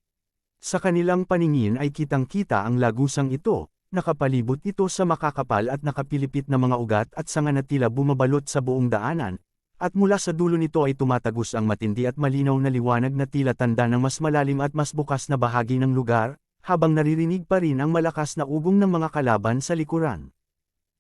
Sa kanilang paningin ay kitang-kita ang lagusang ito, nakapalibot ito sa makakapal at nakapilipit na mga ugat at sanga na tila bumabalot sa buong daanan. At mula sa dulo nito ay tumatagos ang matindi at malinaw na liwanag na tila tanda ng mas malalim at mas bukas na bahagi ng lugar, habang naririnig pa rin ang malakas na ugong ng mga kalaban sa likuran.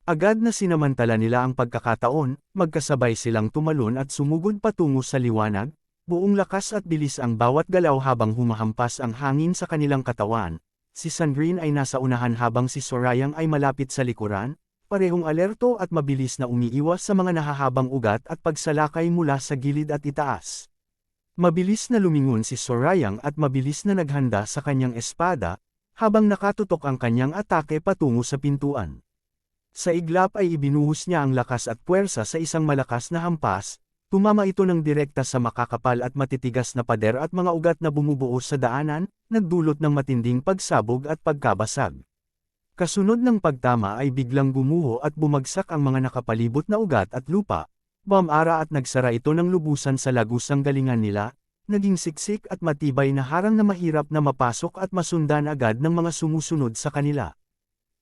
Agad na sinamantala nila ang pagkakataon, magkasabay silang tumalon at sumugod patungo sa liwanag, buong lakas at bilis ang bawat galaw habang humahampas ang hangin sa kanilang katawan. Si Sandrine ay nasa unahan habang si Sorayang ay malapit sa likuran, parehong alerto at mabilis na umiiwas sa mga nahahabang ugat at pagsalakay mula sa gilid at itaas. Mabilis na lumingon si Sorayang at mabilis na naghanda sa kanyang espada, habang nakatutok ang kanyang atake patungo sa pintuan. Sa iglap ay ibinuhos niya ang lakas at puwersa sa isang malakas na hampas, tumama ito ng direkta sa makakapal at matitigas na pader at mga ugat na bumubuo sa daanan, nagdulot ng matinding pagsabog at pagkabasag. Kasunod ng pagtama ay biglang gumuho at bumagsak ang mga nakapalibot na ugat at lupa, bumara at nagsara ito ng lubusan sa lagusang galingan nila, naging siksik at matibay na harang na mahirap na mapasok at masundan agad ng mga sumusunod sa kanila.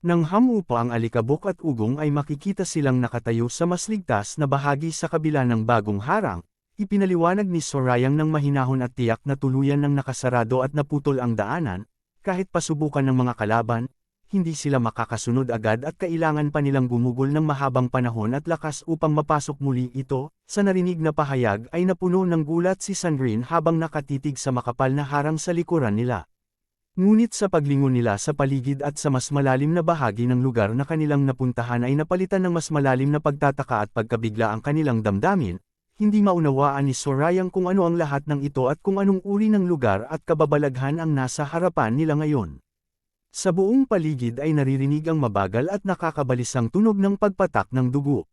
Nang hamupa ang alikabok at ugong ay makikita silang nakatayo sa mas ligtas na bahagi sa kabila ng bagong harang, ipinaliwanag ni Sorayang ng mahinahon at tiyak na tuluyan ng nakasarado at naputol ang daanan, kahit pasubukan ng mga kalaban, hindi sila makakasunod agad at kailangan pa nilang gumugol ng mahabang panahon at lakas upang mapasok muli ito. Sa narinig na pahayag ay napuno ng gulat si Sandrine habang nakatitig sa makapal na harang sa likuran nila. Ngunit sa paglingon nila sa paligid at sa mas malalim na bahagi ng lugar na kanilang napuntahan ay napalitan ng mas malalim na pagtataka at pagkabigla ang kanilang damdamin, hindi maunawaan ni Sorayang kung ano ang lahat ng ito at kung anong uri ng lugar at kababalaghan ang nasa harapan nila ngayon. Sa buong paligid ay naririnig ang mabagal at nakakabalisang tunog ng pagpatak ng dugo.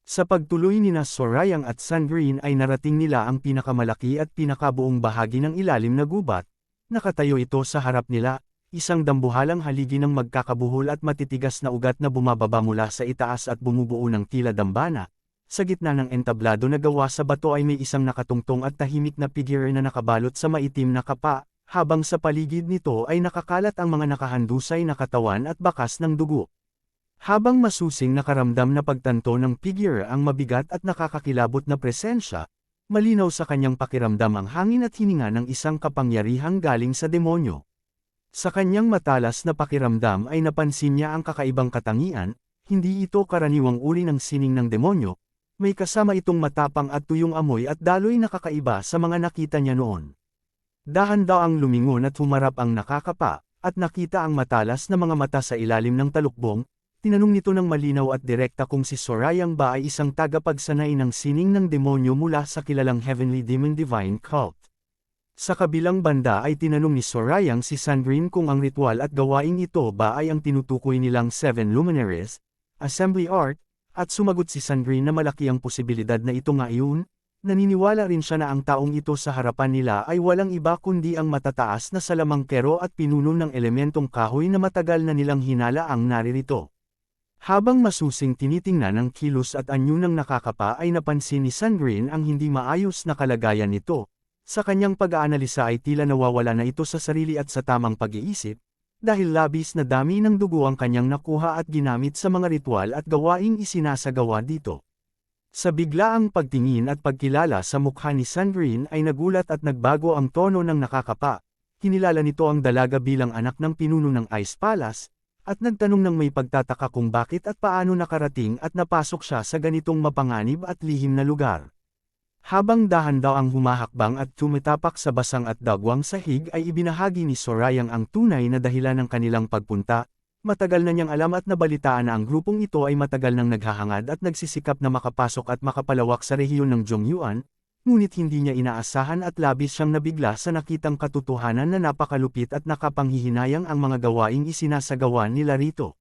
Sa pagtuloy nina Sorayang at Sandrine ay narating nila ang pinakamalaki at pinakabuong bahagi ng ilalim na gubat. Nakatayo ito sa harap nila, isang dambuhalang haligi ng magkakabuhol at matitigas na ugat na bumababa mula sa itaas at bumubuo ng tila dambana. Sa gitna ng entablado na gawa sa bato ay may isang nakatungtong at tahimik na figure na nakabalot sa maitim na kapa. Habang sa paligid nito ay nakakalat ang mga nakahandusay na katawan at bakas ng dugo. Habang masusing nakaramdam na pagtanto ng figure ang mabigat at nakakakilabot na presensya, malinaw sa kanyang pakiramdam ang hangin at hininga ng isang kapangyarihang galing sa demonyo. Sa kanyang matalas na pakiramdam ay napansin niya ang kakaibang katangian, hindi ito karaniwang uri ng sining ng demonyo, may kasama itong matapang at tuyong amoy at daloy na kakaiba sa mga nakita niya noon. Dahan-daang lumingon at humarap ang nakakapa, at nakita ang matalas na mga mata sa ilalim ng talukbong. Tinanong nito ng malinaw at direkta kung si Sorayang ba ay isang tagapagsanay ng sining ng demonyo mula sa kilalang Heavenly Demon Divine Cult. Sa kabilang banda ay tinanong ni Sorayang si Sandrine kung ang ritual at gawaing ito ba ay ang tinutukoy nilang Seven Luminaries, Assembly Art, at sumagot si Sandrine na malaki ang posibilidad na ito nga iyon. Naniniwala rin siya na ang taong ito sa harapan nila ay walang iba kundi ang matataas na salamangkero at pinuno ng elementong kahoy na matagal na nilang hinala ang naririto. Habang masusing tinitingnan ang kilos at anyo ng nakakapa ay napansin ni Sandrine ang hindi maayos na kalagayan nito. Sa kanyang pag-aanalisa ay tila nawawala na ito sa sarili at sa tamang pag-iisip, dahil labis na dami ng dugo ang kanyang nakuha at ginamit sa mga ritual at gawaing isinasagawa dito. Sa biglaang pagtingin at pagkilala sa mukha ni Sandrine ay nagulat at nagbago ang tono ng nakakapa. Kinilala nito ang dalaga bilang anak ng pinuno ng Ice Palace, at nagtanong ng may pagtataka kung bakit at paano nakarating at napasok siya sa ganitong mapanganib at lihim na lugar. Habang dahan-daw ang humahakbang at tumatapak sa basang at dagwang sahig ay ibinahagi ni Sorayang ang tunay na dahilan ng kanilang pagpunta. Matagal na niyang alam at nabalitaan na ang grupong ito ay matagal nang naghahangad at nagsisikap na makapasok at makapalawak sa rehiyon ng Zhongyuan, ngunit hindi niya inaasahan at labis siyang nabigla sa nakitang katotohanan na napakalupit at nakapanghihinayang ang mga gawaing isinasagawa nila rito.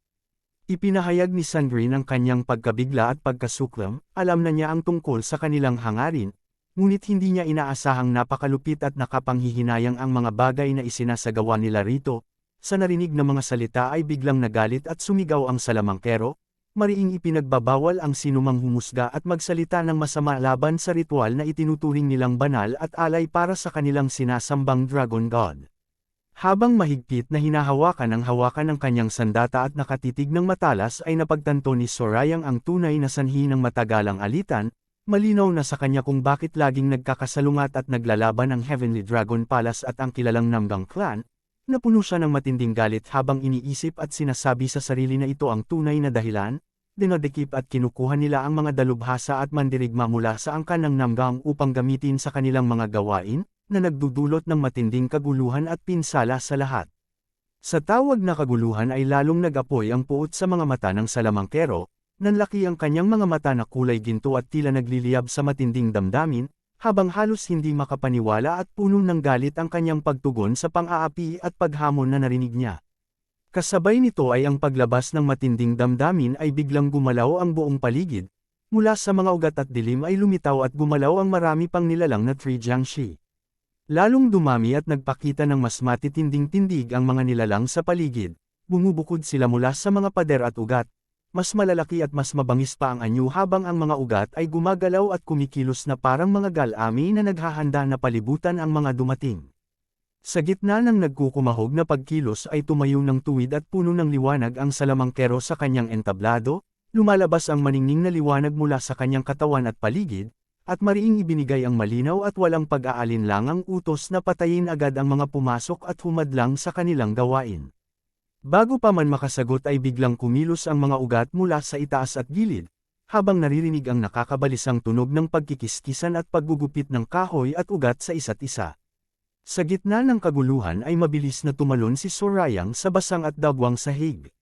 Ipinahayag ni Sandrine ang kanyang pagkabigla at pagkasuklam, alam na niya ang tungkol sa kanilang hangarin, ngunit hindi niya inaasahang napakalupit at nakapanghihinayang ang mga bagay na isinasagawa nila rito. Sa narinig na mga salita ay biglang nagalit at sumigaw ang salamangkero, mariing ipinagbabawal ang sinumang humusga at magsalita ng masama laban sa ritual na itinuturing nilang banal at alay para sa kanilang sinasambang Dragon God. Habang mahigpit na hinahawakan ng kanyang sandata at nakatitig ng matalas ay napagtanto ni Sorayang ang tunay na sanhi ng matagalang alitan, malinaw na sa kanya kung bakit laging nagkakasalungat at naglalaban ang Heavenly Dragon Palace at ang kilalang Namgang Clan. Napuno siya ng matinding galit habang iniisip at sinasabi sa sarili na ito ang tunay na dahilan, dinodekip at kinukuha nila ang mga dalubhasa at mandirigma mula sa angkan ng Namgang upang gamitin sa kanilang mga gawain, na nagdudulot ng matinding kaguluhan at pinsala sa lahat. Sa tawag na kaguluhan ay lalong nag-apoy ang puot sa mga mata ng salamangkero, nanlaki ang kanyang mga mata na kulay ginto at tila nagliliyab sa matinding damdamin, habang halos hindi makapaniwala at puno ng galit ang kanyang pagtugon sa pang-aapi at paghamon na narinig niya. Kasabay nito ay ang paglabas ng matinding damdamin ay biglang gumalaw ang buong paligid, mula sa mga ugat at dilim ay lumitaw at gumalaw ang marami pang nilalang na Three Jiangshi. Lalong dumami at nagpakita ng mas matitinding tindig ang mga nilalang sa paligid, bumubukod sila mula sa mga pader at ugat. Mas malalaki at mas mabangis pa ang anyo habang ang mga ugat ay gumagalaw at kumikilos na parang mga galami na naghahanda na palibutan ang mga dumating. Sa gitna ng nagkukumahog na pagkilos ay tumayo ng tuwid at puno ng liwanag ang salamangkero sa kanyang entablado, lumalabas ang maningning na liwanag mula sa kanyang katawan at paligid, at mariing ibinigay ang malinaw at walang pag-aalinlangang utos na patayin agad ang mga pumasok at humadlang sa kanilang gawain. Bago pa man makasagot ay biglang kumilos ang mga ugat mula sa itaas at gilid, habang naririnig ang nakakabalisang tunog ng pagkikiskisan at paggugupit ng kahoy at ugat sa isa't isa. Sa gitna ng kaguluhan ay mabilis na tumalon si Sorayang sa basang at dagwang sahig.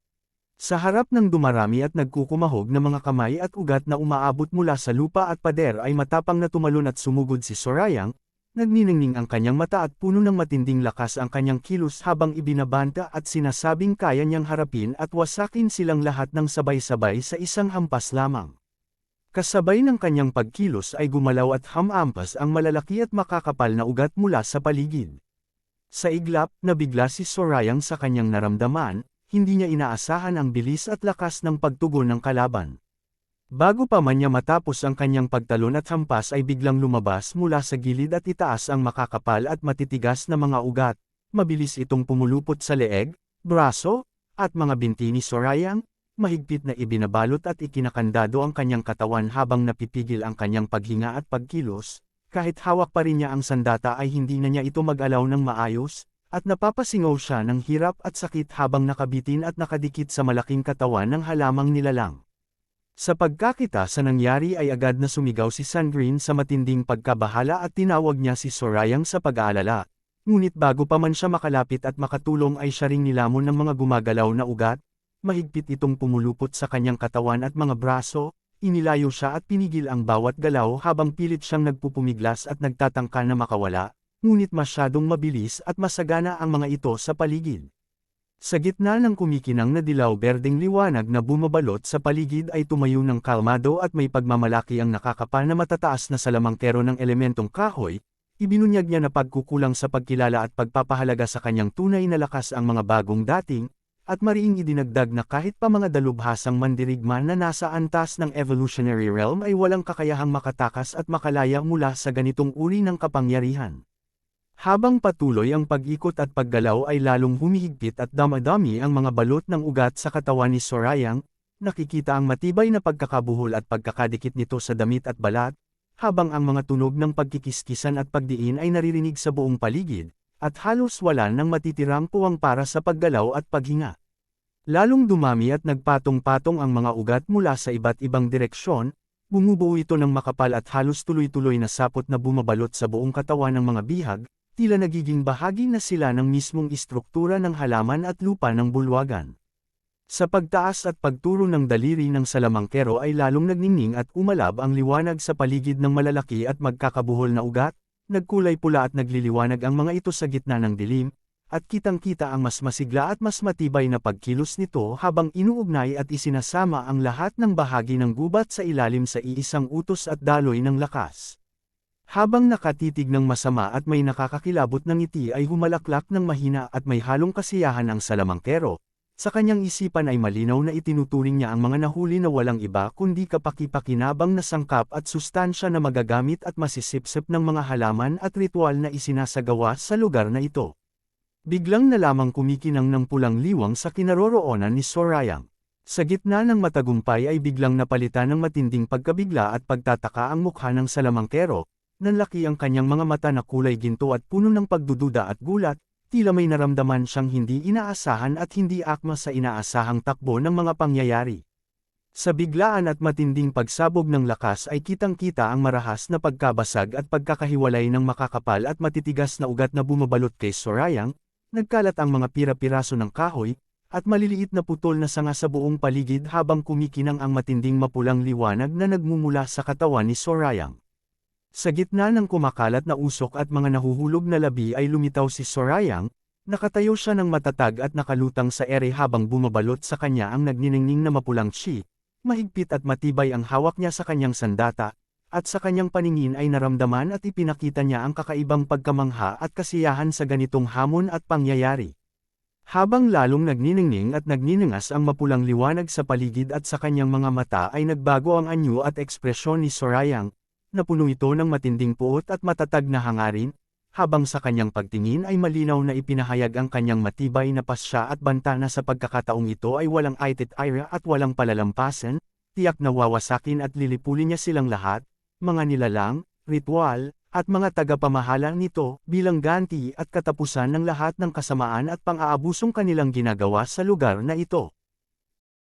Sa harap ng dumarami at nagkukumahog na mga kamay at ugat na umaabot mula sa lupa at pader ay matapang na tumalon at sumugod si Sorayang, nagniningning ang kanyang mata at puno ng matinding lakas ang kanyang kilos habang ibinabanta at sinasabing kaya niyang harapin at wasakin silang lahat ng sabay-sabay sa isang hampas lamang. Kasabay ng kanyang pagkilos ay gumalaw at hamampas ang malalaki at makakapal na ugat mula sa paligid. Sa iglap, nabigla si Sorayang sa kanyang naramdaman, hindi niya inaasahan ang bilis at lakas ng pagtugon ng kalaban. Bago pa man niya matapos ang kanyang pagtalon at hampas ay biglang lumabas mula sa gilid at itaas ang makakapal at matitigas na mga ugat, mabilis itong pumulupot sa leeg, braso, at mga binti ni Sorayang, mahigpit na ibinabalot at ikinakandado ang kanyang katawan habang napipigil ang kanyang paghinga at pagkilos, kahit hawak pa rin niya ang sandata ay hindi na niya ito mag-alaw ng maayos, at napapasingaw siya ng hirap at sakit habang nakabitin at nakadikit sa malaking katawan ng halamang nilalang. Sa pagkakita sa nangyari ay agad na sumigaw si Sandrine sa matinding pagkabahala at tinawag niya si Sorayang sa pag-aalala. Ngunit bago pa man siya makalapit at makatulong ay siya ring nilamon ng mga gumagalaw na ugat, mahigpit itong pumulupot sa kanyang katawan at mga braso, inilayo siya at pinigil ang bawat galaw habang pilit siyang nagpupumiglas at nagtatangka na makawala, ngunit masyadong mabilis at masagana ang mga ito sa paligid. Sa gitna ng kumikinang na dilaw-berdeng liwanag na bumabalot sa paligid ay tumayo ng kalmado at may pagmamalaki ang nakakapal na matataas na salamangkero ng elementong kahoy, ibinunyag niya na pagkukulang sa pagkilala at pagpapahalaga sa kanyang tunay na lakas ang mga bagong dating, at mariing idinagdag na kahit pa mga dalubhasang mandirigma na nasa antas ng evolutionary realm ay walang kakayahang makatakas at makalaya mula sa ganitong uri ng kapangyarihan. Habang patuloy ang pag-ikot at paggalaw ay lalong humihigpit at damadami ang mga balot ng ugat sa katawan ni Sorayang, nakikita ang matibay na pagkakabuhol at pagkakadikit nito sa damit at balat, habang ang mga tunog ng pagkikiskisan at pagdiin ay naririnig sa buong paligid, at halos wala nang matitirang puwang para sa paggalaw at paghinga. Lalong dumami at nagpatong-patong ang mga ugat mula sa iba't ibang direksyon, bumubuo ito ng makapal at halos tuloy-tuloy na sapot na bumabalot sa buong katawan ng mga bihag, tila nagiging bahagi na sila ng mismong istruktura ng halaman at lupa ng bulwagan. Sa pagtaas at pagturo ng daliri ng salamangkero ay lalong nagningning at umalab ang liwanag sa paligid ng malalaki at magkakabuhol na ugat, nagkulay pula at nagliliwanag ang mga ito sa gitna ng dilim, at kitang-kita ang mas masigla at mas matibay na pagkilos nito habang inuugnay at isinasama ang lahat ng bahagi ng gubat sa ilalim sa iisang utos at daloy ng lakas. Habang nakatitig ng masama at may nakakakilabot ng ngiti ay humalaklak ng mahina at may halong kasiyahan ang salamangkero. Sa kanyang isipan ay malinaw na itinuturing niya ang mga nahuli na walang iba kundi kapaki-pakinabang na sangkap at sustansya na magagamit at masisipsip ng mga halaman at ritual na isinasagawa sa lugar na ito. Biglang na lamang kumikinang ng pulang liwang sa kinaroroonan ni Sorayang. Sa gitna ng matagumpay ay biglang napalitan ng matinding pagkabigla at pagtataka ang mukha ng salamangkero. Nanlaki ang kanyang mga mata na kulay ginto at puno ng pagdududa at gulat, tila may naramdaman siyang hindi inaasahan at hindi akma sa inaasahang takbo ng mga pangyayari. Sa biglaan at matinding pagsabog ng lakas ay kitang-kita ang marahas na pagkabasag at pagkakahiwalay ng makakapal at matitigas na ugat na bumabalot kay Sorayang, nagkalat ang mga pira-piraso ng kahoy, at maliliit na putol na sanga sa buong paligid habang kumikinang ang matinding mapulang liwanag na nagmumula sa katawan ni Sorayang. Sa gitna ng kumakalat na usok at mga nahuhulog na labi ay lumitaw si Sorayang, nakatayo siya ng matatag at nakalutang sa ere habang bumabalot sa kanya ang nagniningning na mapulang chi, mahigpit at matibay ang hawak niya sa kanyang sandata, at sa kanyang paningin ay naramdaman at ipinakita niya ang kakaibang pagkamangha at kasiyahan sa ganitong hamon at pangyayari. Habang lalong nagniningning at nagniningas ang mapulang liwanag sa paligid at sa kanyang mga mata ay nagbago ang anyo at ekspresyon ni Sorayang, napuno ito ng matinding puot at matatag na hangarin, habang sa kanyang pagtingin ay malinaw na ipinahayag ang kanyang matibay na pasya at bantana sa pagkakataong ito ay walang aitit-ira at walang palalampasan, tiyak na wawasakin at lilipulin niya silang lahat, mga nilalang, ritual, at mga tagapamahala nito bilang ganti at katapusan ng lahat ng kasamaan at pang-aabusong kanilang ginagawa sa lugar na ito.